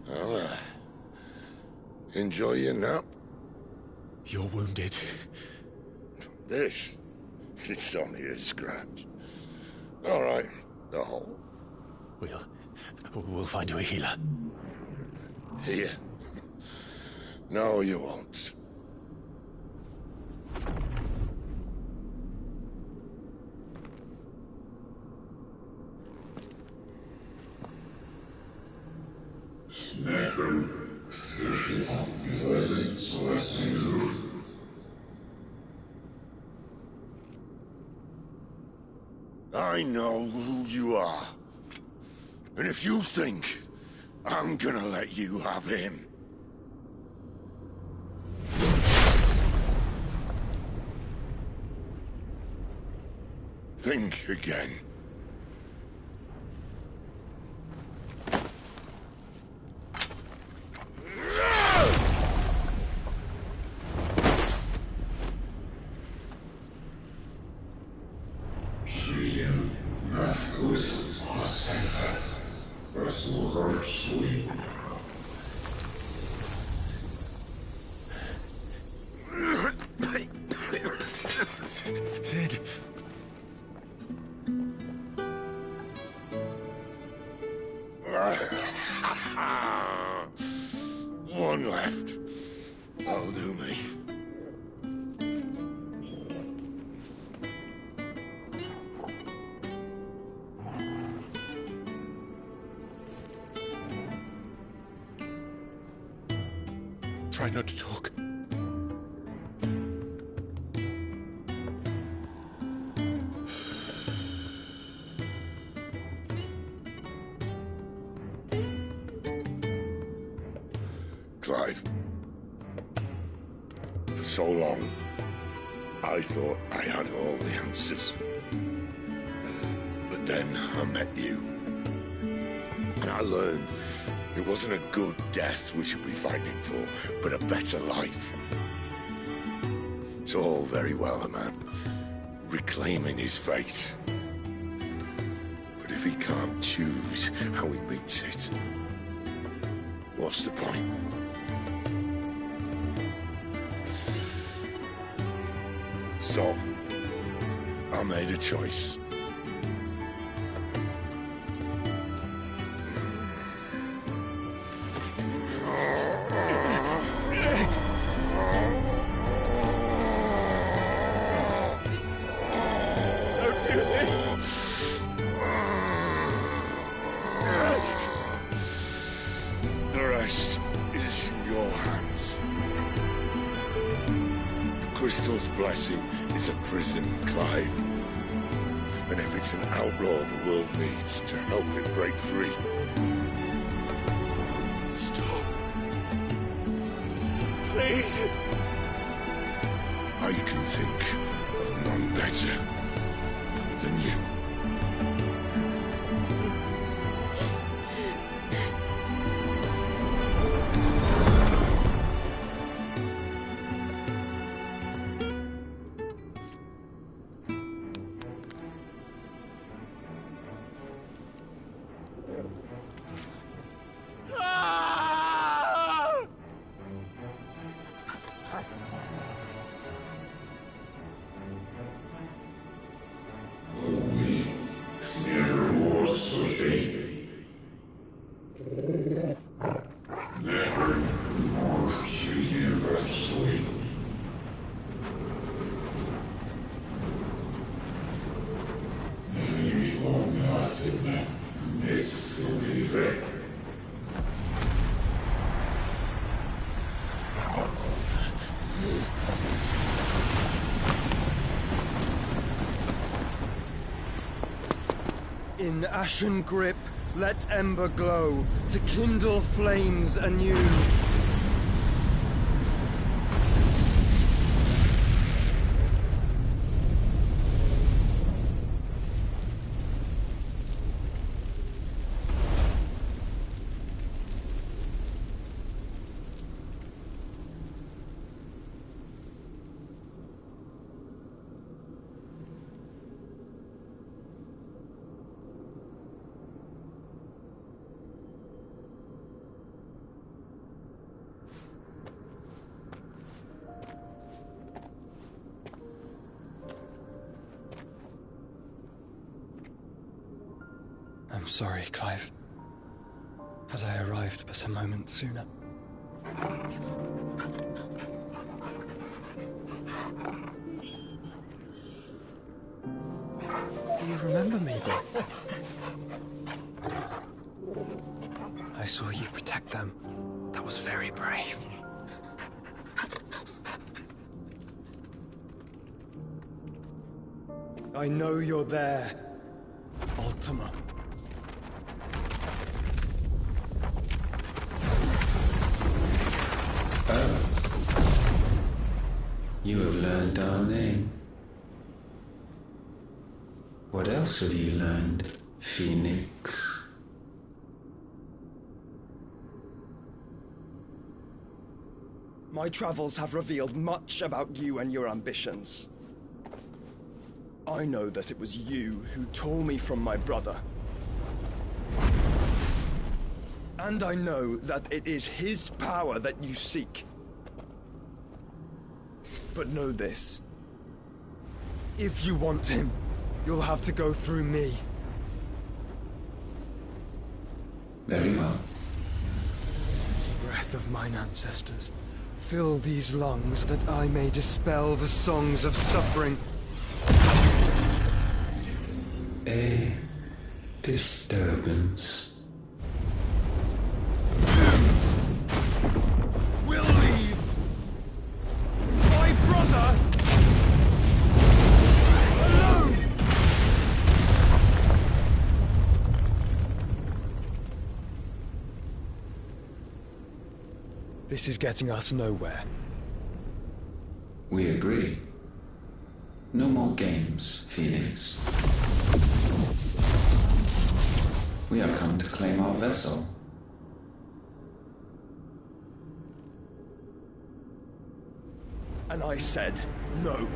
Well, enjoy your nap. You're wounded. This? It's only a scratch. All right, the hole. We'll find you a healer. Here? No, you won't. I know who you are. And if you think I'm gonna let you have him... think again. Sid. One left. That'll do me. Try not to talk. Clive. For so long, I thought I had all the answers. But then I met you. And I learned it wasn't a good death we should be fighting for, but a better life. It's all very well, a man reclaiming his fate. But if he can't choose how he meets it, what's the point? So, I made a choice. Don't do this! The rest is in your hands. The Crystal's blessing is a prison, Clive. And if it's an outlaw the world needs to help it break free... Stop. Please. I can think of none better than you. Ah! In ashen grip, let ember glow, to kindle flames anew. I'm sorry, Clive. Had I arrived but a moment sooner. Do you remember me, boy? I saw you protect them. That was very brave. I know you're there, Ultima. You have learned our name. What else have you learned, Phoenix? My travels have revealed much about you and your ambitions. I know that it was you who tore me from my brother. And I know that it is his power that you seek. But know this. If you want him, you'll have to go through me. Very well. Breath of mine ancestors, fill these lungs that I may dispel the songs of suffering. A disturbance. We'll leave. My brother alone. This is getting us nowhere. We agree. No more games, Phoenix. We have come to claim our vessel. And I said no.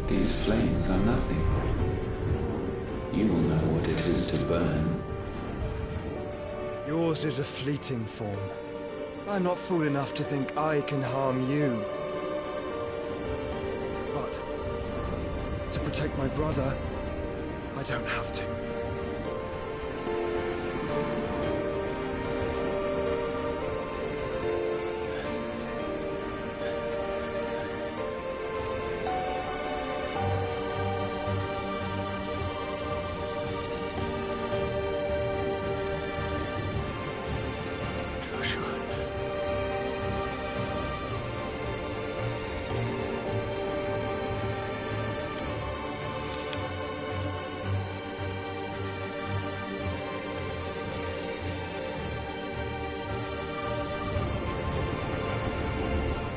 These flames are nothing. You will know what it is to burn. Yours is a fleeting form. I'm not fool enough to think I can harm you. But to protect my brother, I don't have to.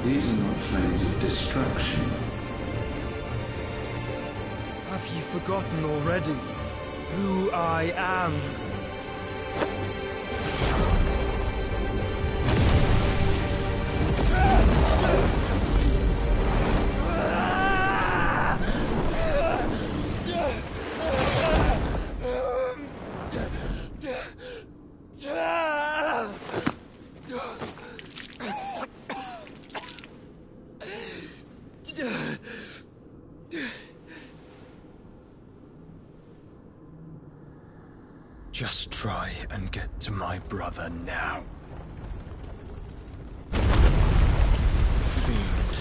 These are not flames of destruction. Have you forgotten already who I am? Just try and get to my brother now. Fiend.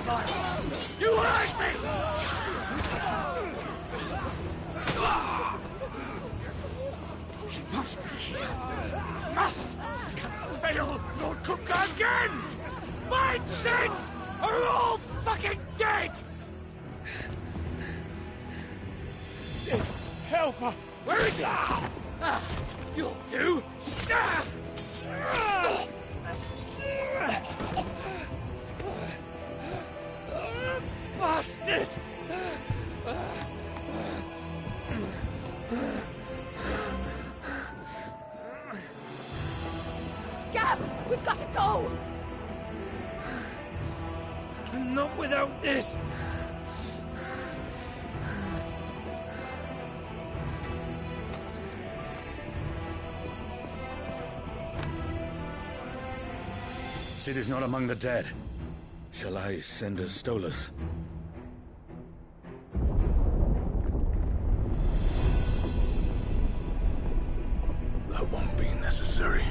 You hurt me! He must be here. Must! Cannot fail nor cook again! Find Sid! Or we're all fucking dead! Sid, help us! Where is he? You'll do! Bastard! Gab, we've got to go! Not without this! Sid is not among the dead. Shall I send a Stolas? That won't be necessary.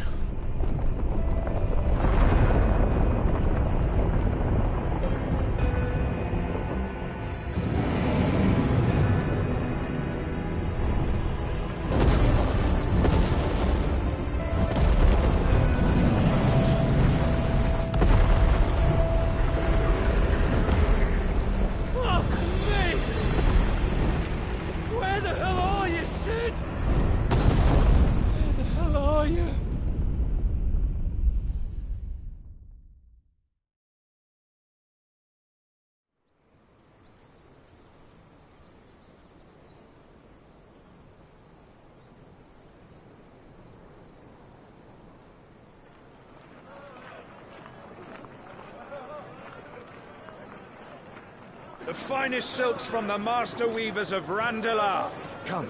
The finest silks from the master weavers of Randalar. Come,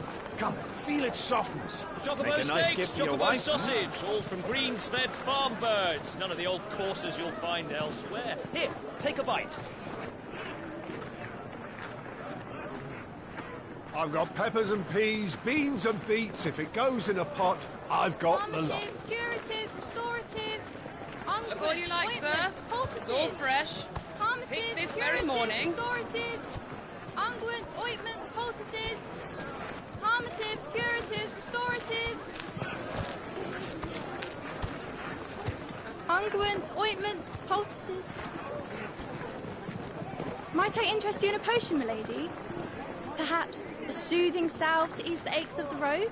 feel its softness. Chocobo Make a nice steaks, gift for your chocobo wife. sausage, all from greens-fed farm birds. None of the old courses you'll find elsewhere. Here, take a bite. I've got peppers and peas, beans and beets. If it goes in a pot, I've got the lot. Curatives, restoratives, Look all you like, sir. It's all fresh. Picked this very morning. Restoratives, unguents, ointments, poultices, palmatives, curatives, restoratives, unguents, ointments, poultices. Might I interest you in a potion, milady? Perhaps a soothing salve to ease the aches of the road?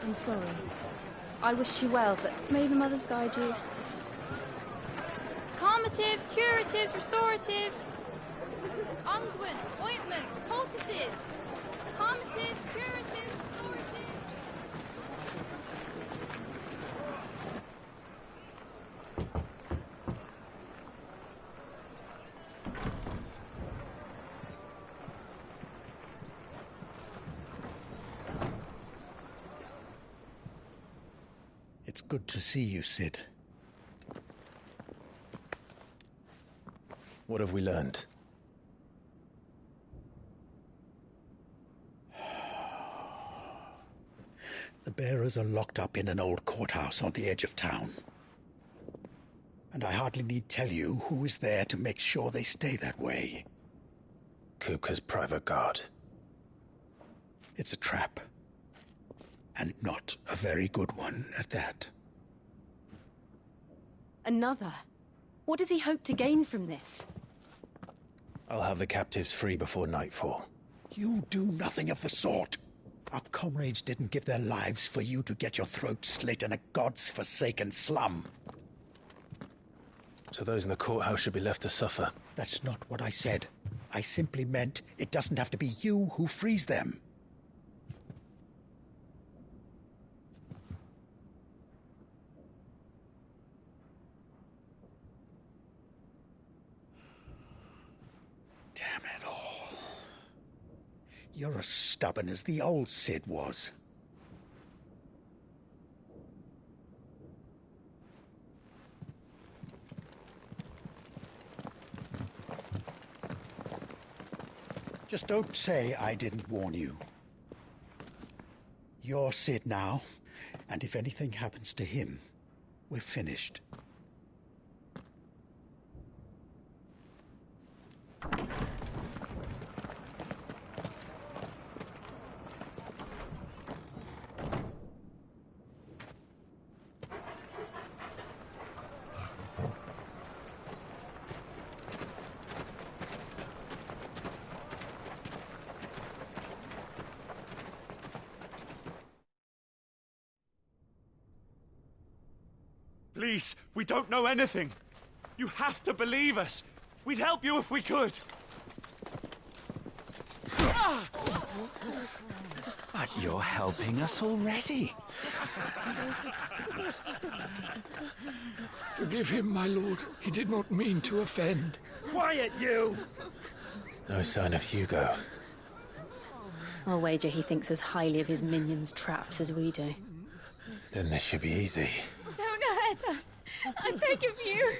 I'm sorry. I wish you well, but may the mothers guide you. Calmatives, curatives, restoratives, unguents, ointments, poultices. Calmatives, curatives, restoratives. It's good to see you, Sid. What have we learned? The bearers are locked up in an old courthouse on the edge of town. And I hardly need tell you who is there to make sure they stay that way. Kupka's private guard. It's a trap. And not a very good one at that. Another? What does he hope to gain from this? I'll have the captives free before nightfall. You do nothing of the sort. Our comrades didn't give their lives for you to get your throat slit in a god's forsaken slum. So those in the courthouse should be left to suffer. That's not what I said. I simply meant it doesn't have to be you who frees them. Damn it all. You're as stubborn as the old Sid was. Just don't say I didn't warn you. You're Sid now, And if anything happens to him, we're finished. Please, we don't know anything. You have to believe us. We'd help you if we could. But you're helping us already. Forgive him, my lord. He did not mean to offend. Quiet, you! No sign of Hugo. I'll wager he thinks as highly of his minions' traps as we do. Then this should be easy. Don't hurt us. I beg of you.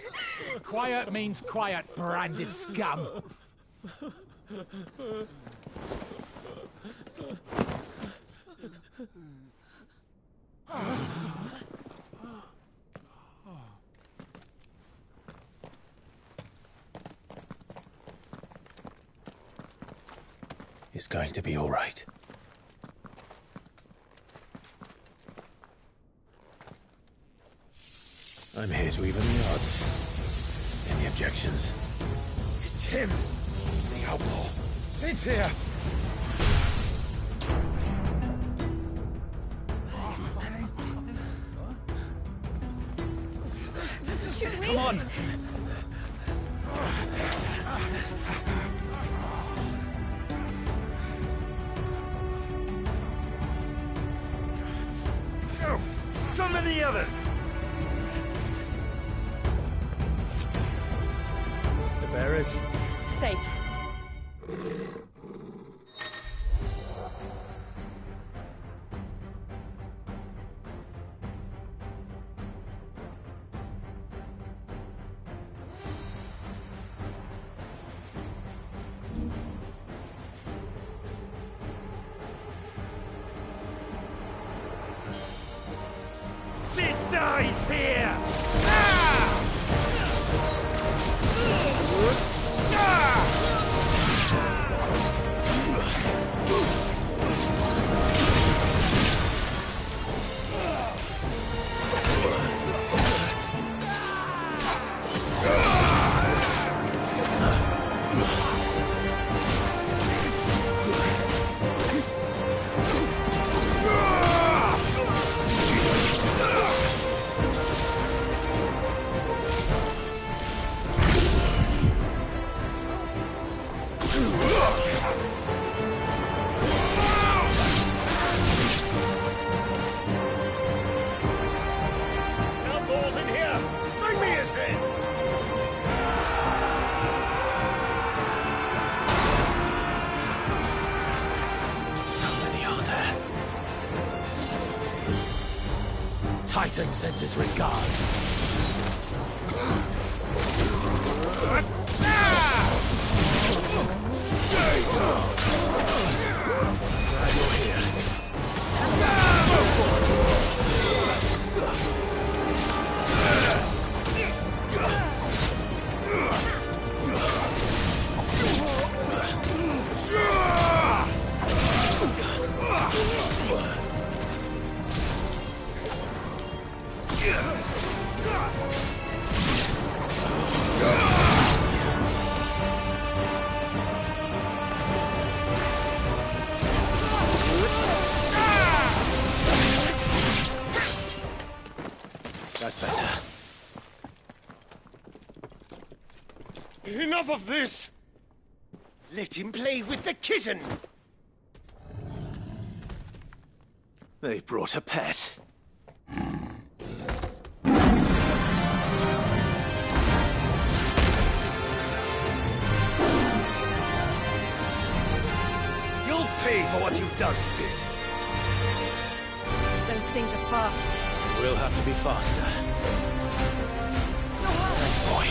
Quiet means quiet, branded scum. It's going to be all right. I'm here to even the odds. Any objections? It's him, the outlaw. Sit here. Should we? Come on. Go! Summon the others! The bearers? Safe. Sid dies here! Outlaws in here! Bring me his head! How many are there? Titan sends his regards. Glad you're here. That's better. Enough of this! Let him play with the kitten! They brought a pet. You'll pay for what you've done, Sid. Those things are fast. We'll have to be faster. Thanks, boy.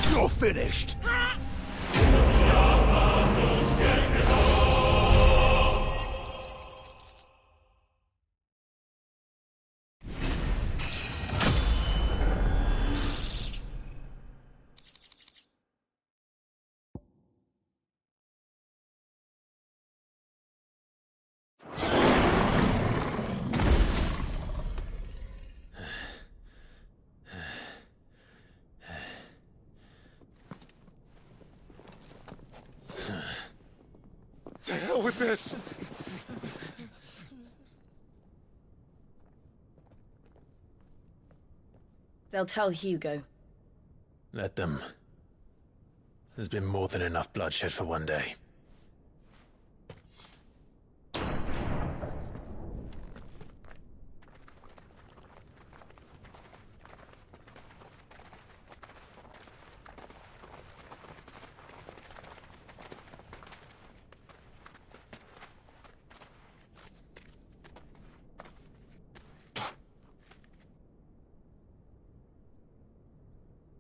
You're finished. To hell with this! They'll tell Hugo. Let them. There's been more than enough bloodshed for one day.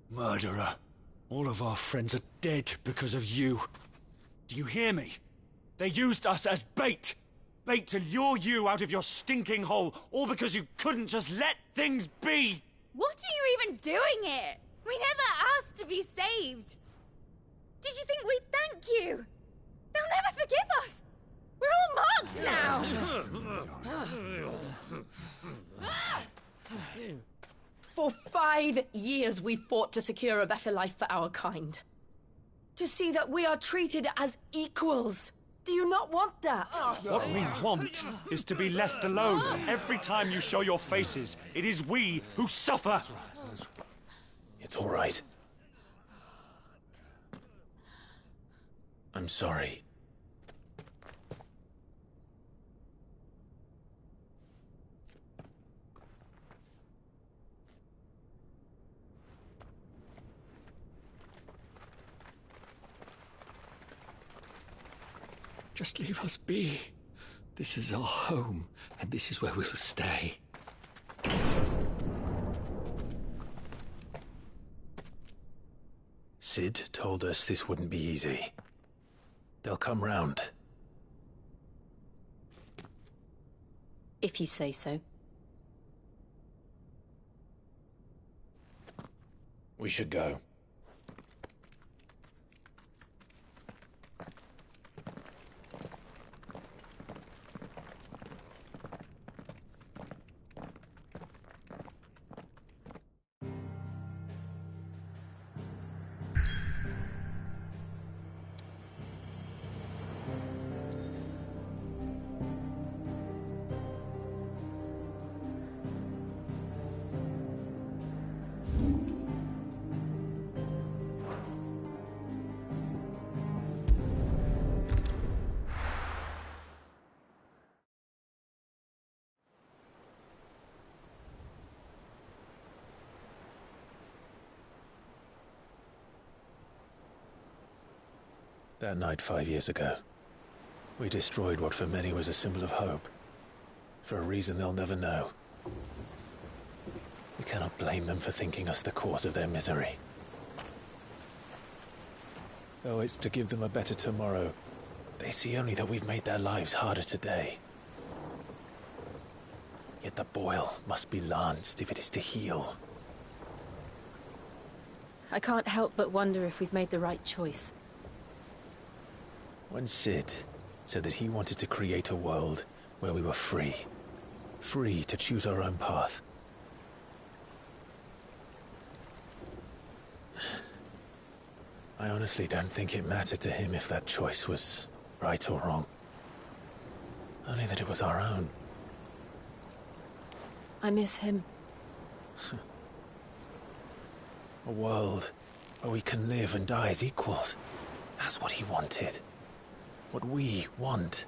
Murderer. All of our friends are dead because of you. Do you hear me? They used us as bait. Bait to lure you out of your stinking hole, all because you couldn't just let things be. What are you even doing here? We never asked to be saved. Did you think we'd thank you? They'll never forgive us. We're all marked now. For 5 years we fought to secure a better life for our kind. To see that we are treated as equals. Do you not want that? What we want is to be left alone. Every time you show your faces, it is we who suffer. It's all right. I'm sorry. Just leave us be. This is our home, and this is where we'll stay. Sid told us this wouldn't be easy. They'll come round. If you say so. We should go. That night 5 years ago, we destroyed what for many was a symbol of hope. For a reason they'll never know. We cannot blame them for thinking us the cause of their misery. Though it's to give them a better tomorrow, they see only that we've made their lives harder today. Yet the boil must be lanced if it is to heal. I can't help but wonder if we've made the right choice. When Sid said that he wanted to create a world where we were free. Free to choose our own path. I honestly don't think it mattered to him if that choice was right or wrong. Only that it was our own. I miss him. A world where we can live and die as equals. That's what he wanted. What we want.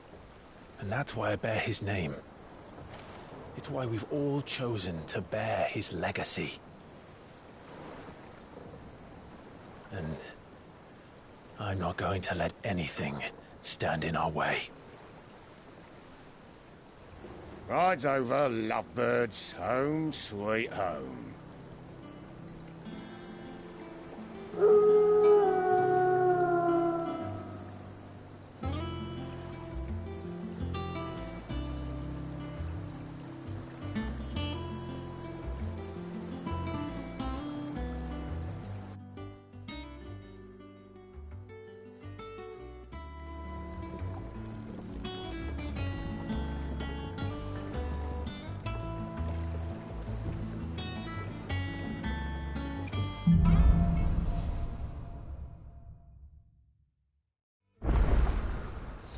And that's why I bear his name. It's why we've all chosen to bear his legacy. And I'm not going to let anything stand in our way. Rides over, lovebirds. Home, sweet home.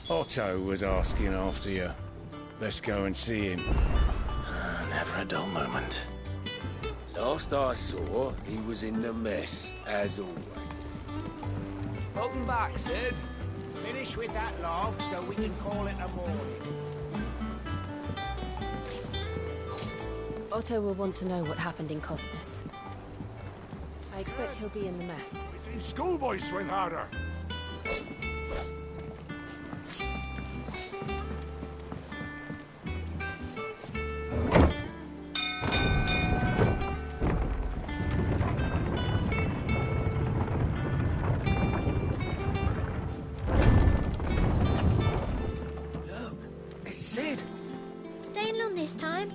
Otto was asking after you. Let's go and see him. Never a dull moment. Last I saw, he was in the mess, as always. Welcome back, Sid. Finish with that log so we can call it a morning. Otto will want to know what happened in Costness. I expect he'll be in the mess. We've seen schoolboys swing harder. Sid! Staying long this time?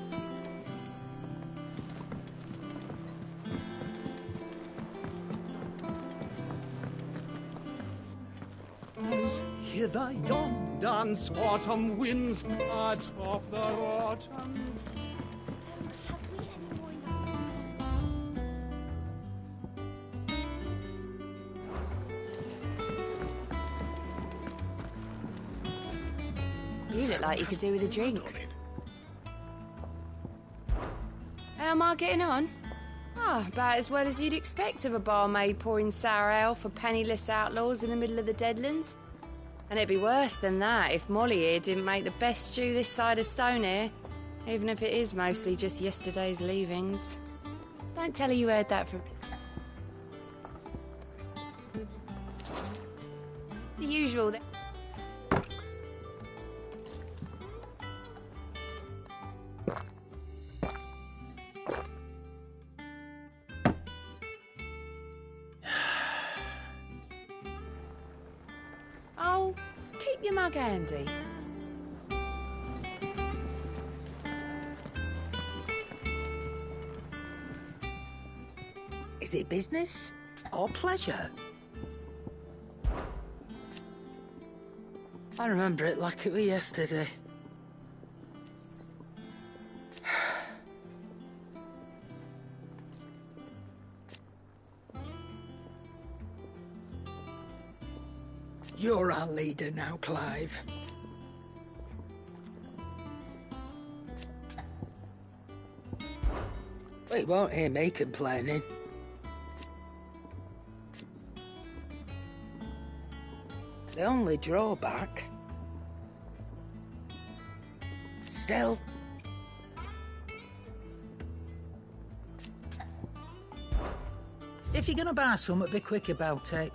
As hither yon dance autumn winds atop the rotten. You look like you could do with a drink. How am I getting on? Ah, about as well as you'd expect of a barmaid pouring sour ale for penniless outlaws in the middle of the Deadlands. And it'd be worse than that if Molly here didn't make the best stew this side of Stonehere, even if it is mostly just yesterday's leavings. Don't tell her you heard that from... The usual... Oh, keep your mug handy. Is it business or pleasure? I remember it like it was yesterday. You're our leader now, Clive. We won't hear me complaining. The only drawback... Still... If you're gonna buy something, be quick about it.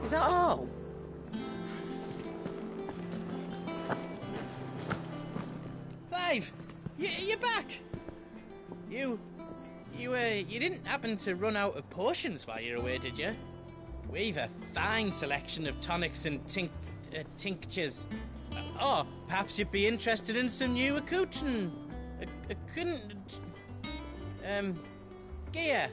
Is that all? Clive! You're back! You didn't happen to run out of potions while you're away, did you? We've a fine selection of tonics and tinctures. Or perhaps you'd be interested in some new gear.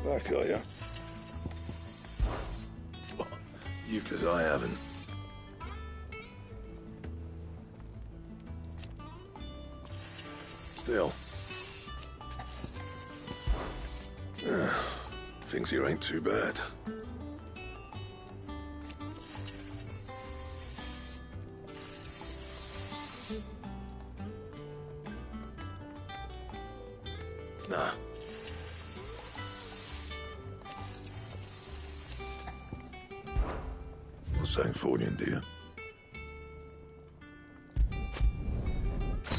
Back, are ya? You, 'cause I haven't. Still. Things here ain't too bad. Nah. What's saying for you, dear?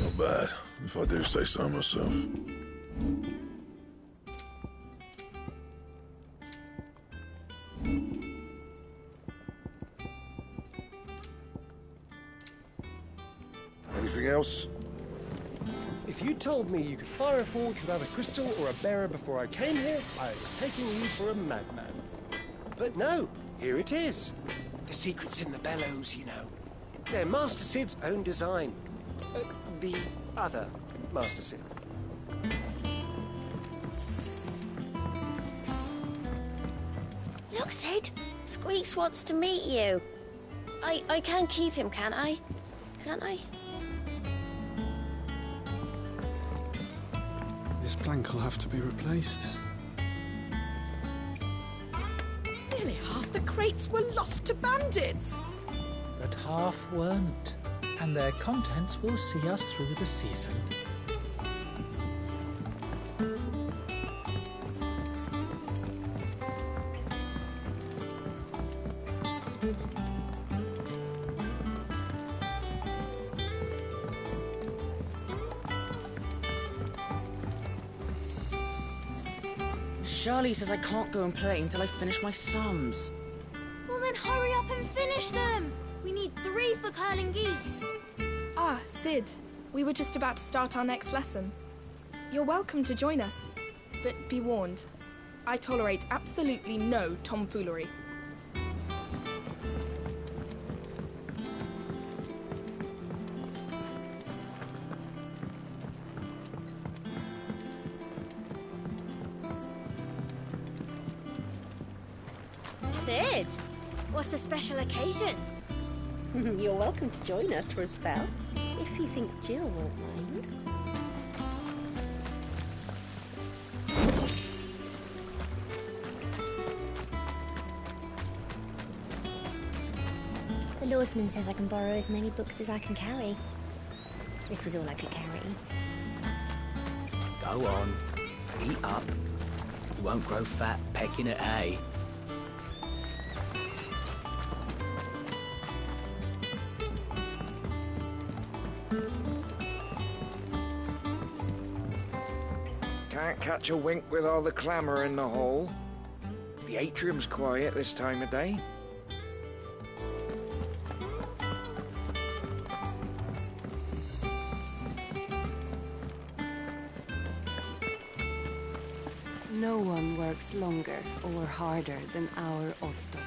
Not bad, if I do say so myself. Anything else? If you told me you could fire a forge without a crystal or a bearer before I came here, I would have taken you for a madman. But no, here it is. The secret's in the bellows, you know. They're Master Sid's own design. The other Master Sid. Look, Sid. Squeaks wants to meet you. I can keep him, can't I? Can't I? This plank will have to be replaced. Nearly half the crates were lost to bandits. But half weren't, and their contents will see us through the season. Charlie says I can't go and play until I finish my sums. Well then hurry up and finish them! We need 3 for curling geese. Ah, Sid. We were just about to start our next lesson. You're welcome to join us. But be warned, I tolerate absolutely no tomfoolery. Sid, what's the special occasion? You're welcome to join us for a spell, if you think Jill won't mind. The lawsman says I can borrow as many books as I can carry. This was all I could carry. Go on, eat up. You won't grow fat pecking at hay. Can't catch a wink with all the clamour in the hall. The atrium's quiet this time of day. No one works longer or harder than our Otto.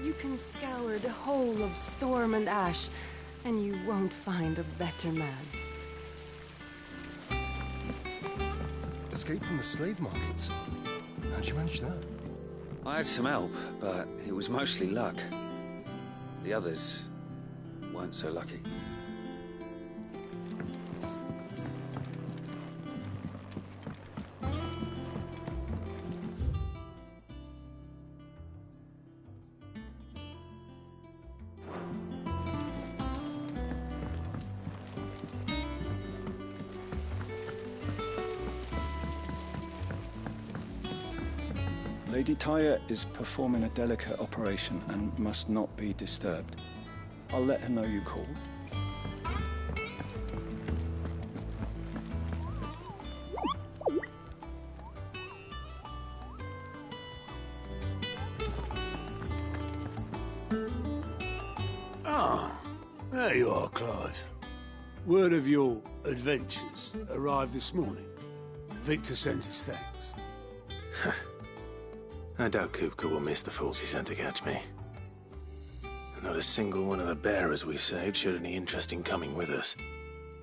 You can scour the whole of Storm and Ash, and you won't find a better man. Escape from the slave markets. How'd you manage that? I had some help, but it was mostly luck. The others weren't so lucky. Lady Tyre is performing a delicate operation and must not be disturbed. I'll let her know you called. Ah, there you are, Clive. Word of your adventures arrived this morning. Victor sent his thanks. I doubt Kupka will miss the fools he sent to catch me. Not a single one of the bearers we saved showed any interest in coming with us.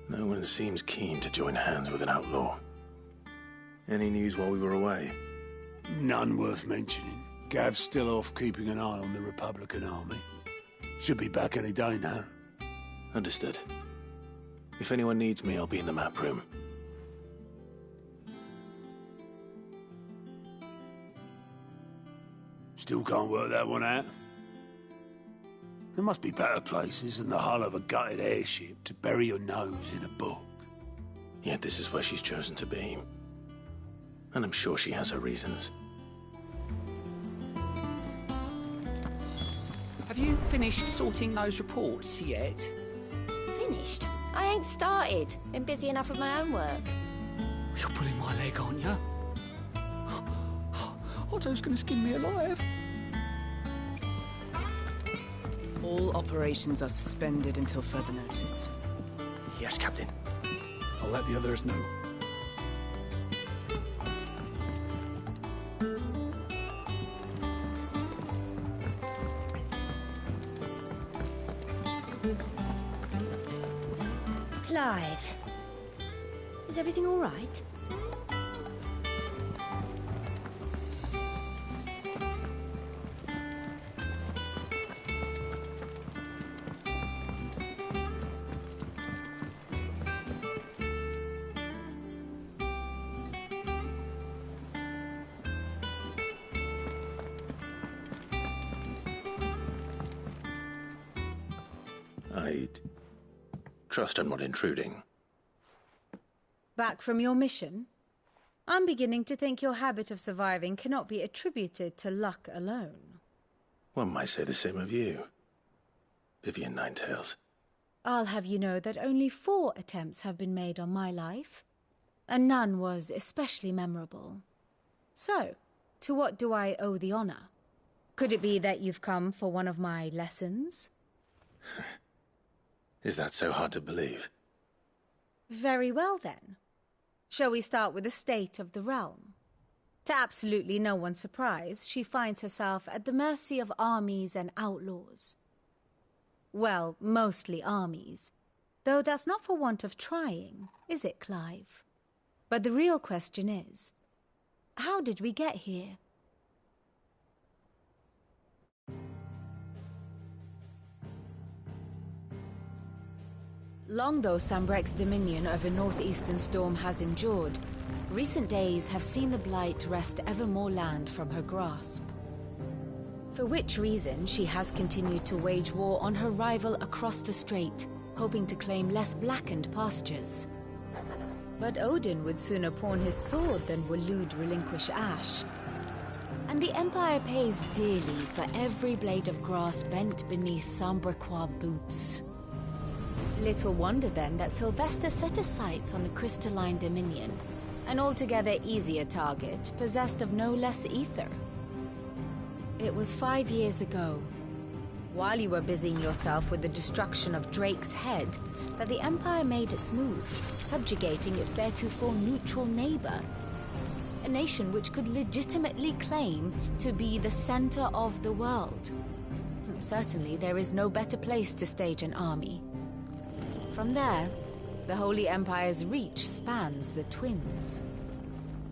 No one seems keen to join hands with an outlaw. Any news while we were away? None worth mentioning. Gav's still off keeping an eye on the Republican army. Should be back any day now. Understood. If anyone needs me, I'll be in the map room. Still can't work that one out. There must be better places than the hull of a gutted airship to bury your nose in a book. Yet this is where she's chosen to be. And I'm sure she has her reasons. Have you finished sorting those reports yet? Finished? I ain't started. Been busy enough with my own work. You're pulling my leg, aren't you? Otto's gonna skin me alive. All operations are suspended until further notice. Yes, Captain. I'll let the others know. Clive, is everything all right? I'd trust I'm not intruding. Back from your mission? I'm beginning to think your habit of surviving cannot be attributed to luck alone. One might say the same of you, Vivian Ninetails. I'll have you know that only 4 attempts have been made on my life, and none was especially memorable. So, to what do I owe the honor? Could it be that you've come for one of my lessons? Is that so hard to believe? Very well, then. Shall we start with the state of the realm? To absolutely no one's surprise, she finds herself at the mercy of armies and outlaws. Well, mostly armies. Though that's not for want of trying, is it, Clive? But the real question is, how did we get here? Long though Sambrek's dominion over northeastern Storm has endured, recent days have seen the Blight wrest ever more land from her grasp. For which reason she has continued to wage war on her rival across the strait, hoping to claim less blackened pastures. But Odin would sooner pawn his sword than Waloed relinquish Ash. And the Empire pays dearly for every blade of grass bent beneath Sambrequois boots. Little wonder then that Sylvester set his sights on the crystalline dominion, an altogether easier target, possessed of no less ether. It was 5 years ago, while you were busying yourself with the destruction of Drake's head, that the Empire made its move, subjugating its theretofore neutral neighbor. A nation which could legitimately claim to be the center of the world. Certainly, there is no better place to stage an army. From there, the Holy Empire's reach spans the Twins.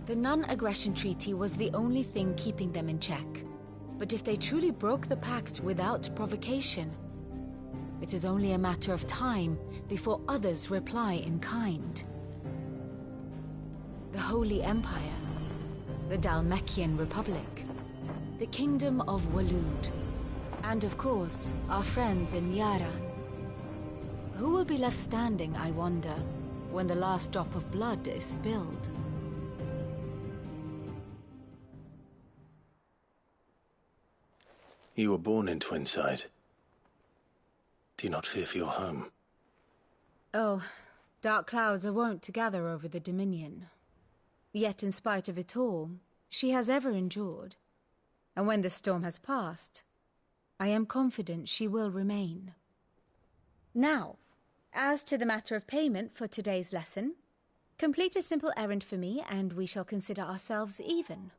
The non-aggression treaty was the only thing keeping them in check. But if they truly broke the pact without provocation, it is only a matter of time before others reply in kind. The Holy Empire, the Dhalmekian Republic, the Kingdom of Waloed, and of course, our friends in Yaran. Who will be left standing, I wonder, when the last drop of blood is spilled? You were born in Twinside. Do you not fear for your home? Oh, dark clouds are wont to gather over the Dominion. Yet in spite of it all, she has ever endured. And when the storm has passed, I am confident she will remain. Now, as to the matter of payment for today's lesson, complete a simple errand for me and we shall consider ourselves even.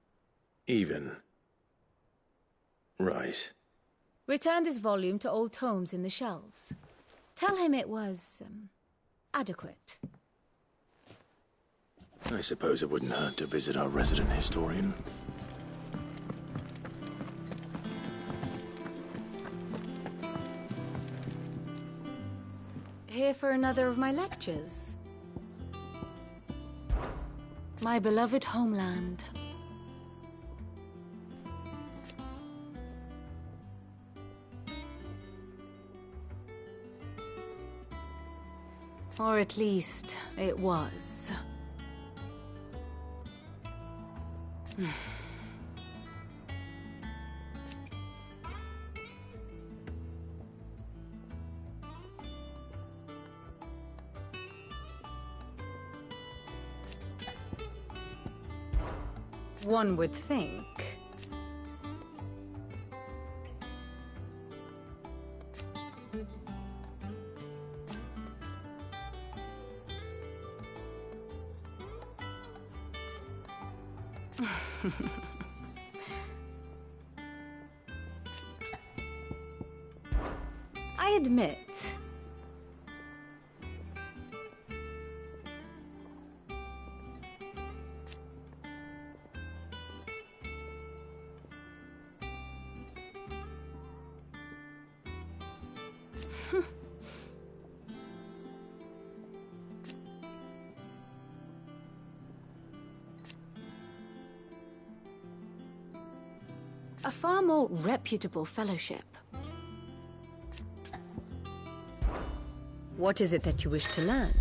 Even. Right. Return this volume to old tomes in the shelves. Tell him it was, adequate. I suppose it wouldn't hurt to visit our resident historian. Here for another of my lectures. My beloved homeland. Or at least, it was. One would think. I admit. A far more reputable fellowship. What is it that you wish to learn?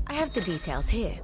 I have the details here.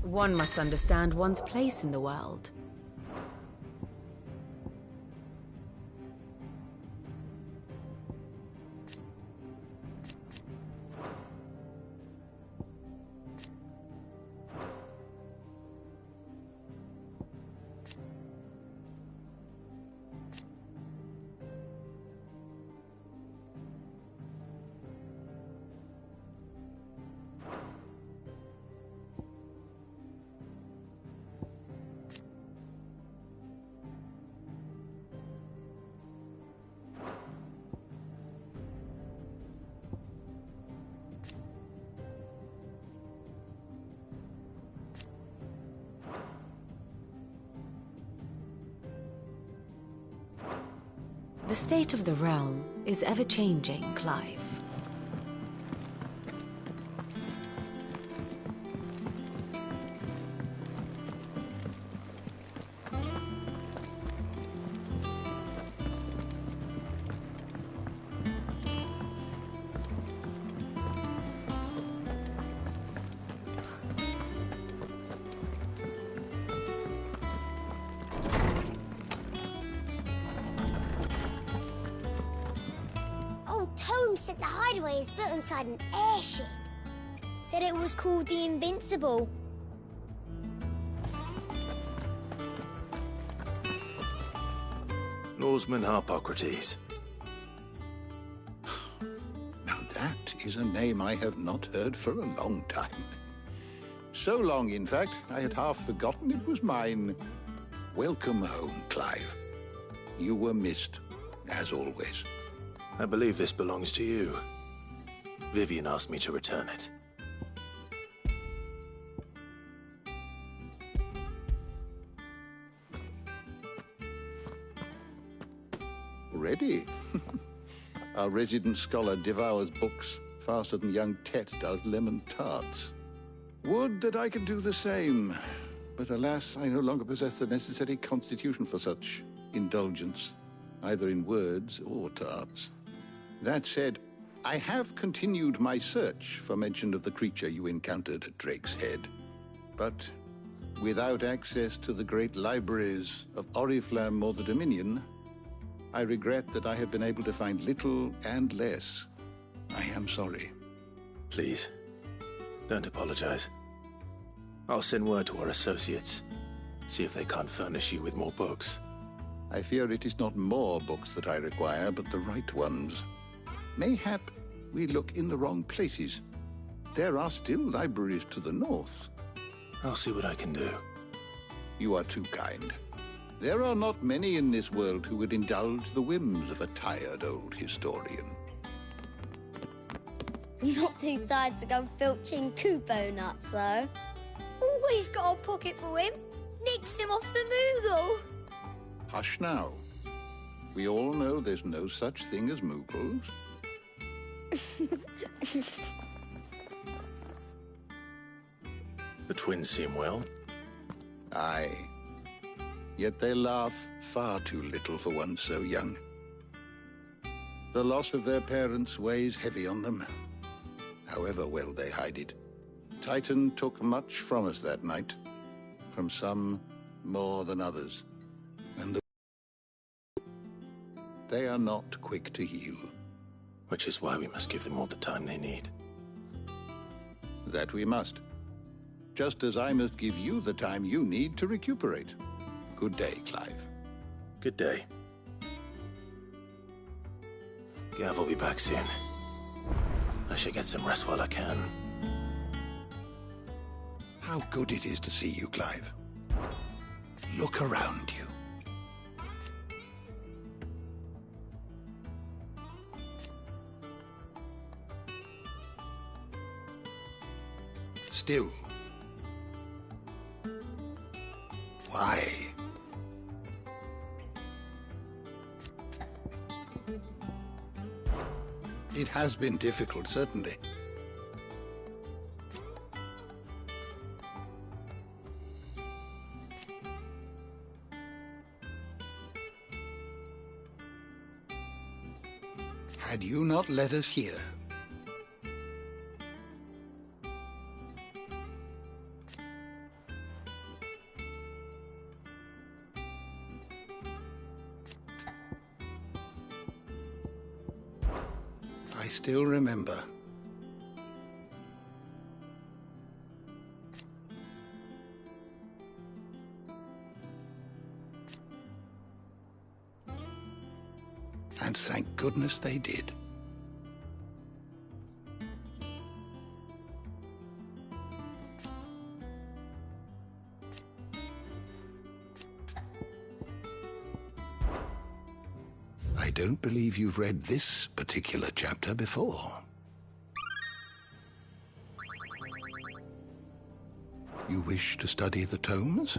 One must understand one's place in the world. The state of the realm is ever-changing, Clive. Tome said the hideaway is built inside an airship. Said it was called the Invincible. Norseman Harpocrates. Now that is a name I have not heard for a long time. So long, in fact, I had half forgotten it was mine. Welcome home, Clive. You were missed, as always. I believe this belongs to you. Vivian asked me to return it. Already? Our resident scholar devours books faster than young Tet does lemon tarts. Would that I could do the same. But alas, I no longer possess the necessary constitution for such indulgence, either in words or tarts. That said, I have continued my search for mention of the creature you encountered at Drake's Head. But without access to the great libraries of Oriflamme or the Dominion, I regret that I have been able to find little and less. I am sorry. Please, don't apologize. I'll send word to our associates, see if they can't furnish you with more books. I fear it is not more books that I require, but the right ones. Mayhap we look in the wrong places. There are still libraries to the north. I'll see what I can do. You are too kind. There are not many in this world who would indulge the whims of a tired old historian. Not too tired to go filching Kupo nuts, though. Always got a pocket for him. Nicks him off the Moogle. Hush now. We all know there's no such thing as Moogles. The twins seem well. Aye. Yet they laugh far too little for one so young. The loss of their parents weighs heavy on them, however well they hide it. Titan took much from us that night, from some more than others, and they are not quick to heal. Which is why we must give them all the time they need. That we must. Just as I must give you the time you need to recuperate. Good day, Clive. Good day. Gav will be back soon. I should get some rest while I can. How good it is to see you, Clive. Look around you. Still. Why? It has been difficult, certainly. Had you not let us hear, I still remember. And thank goodness they did. I don't believe you've read this particular chapter before. You wish to study the tomes?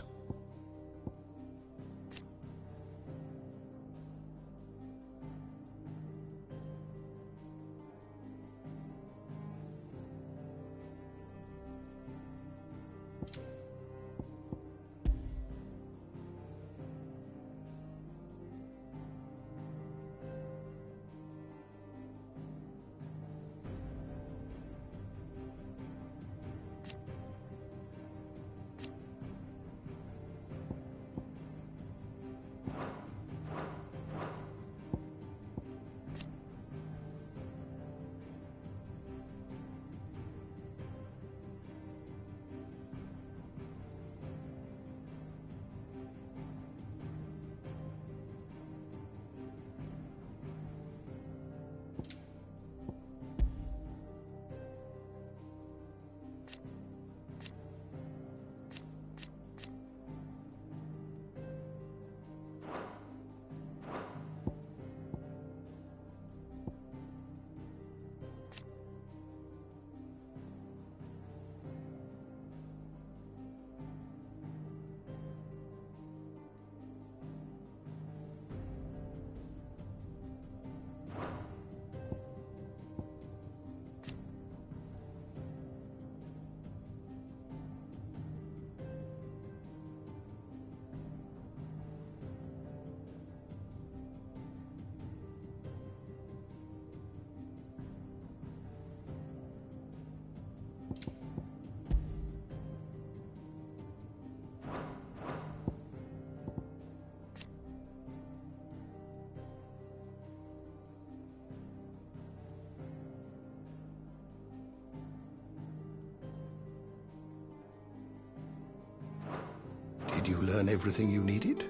Did you learn everything you needed?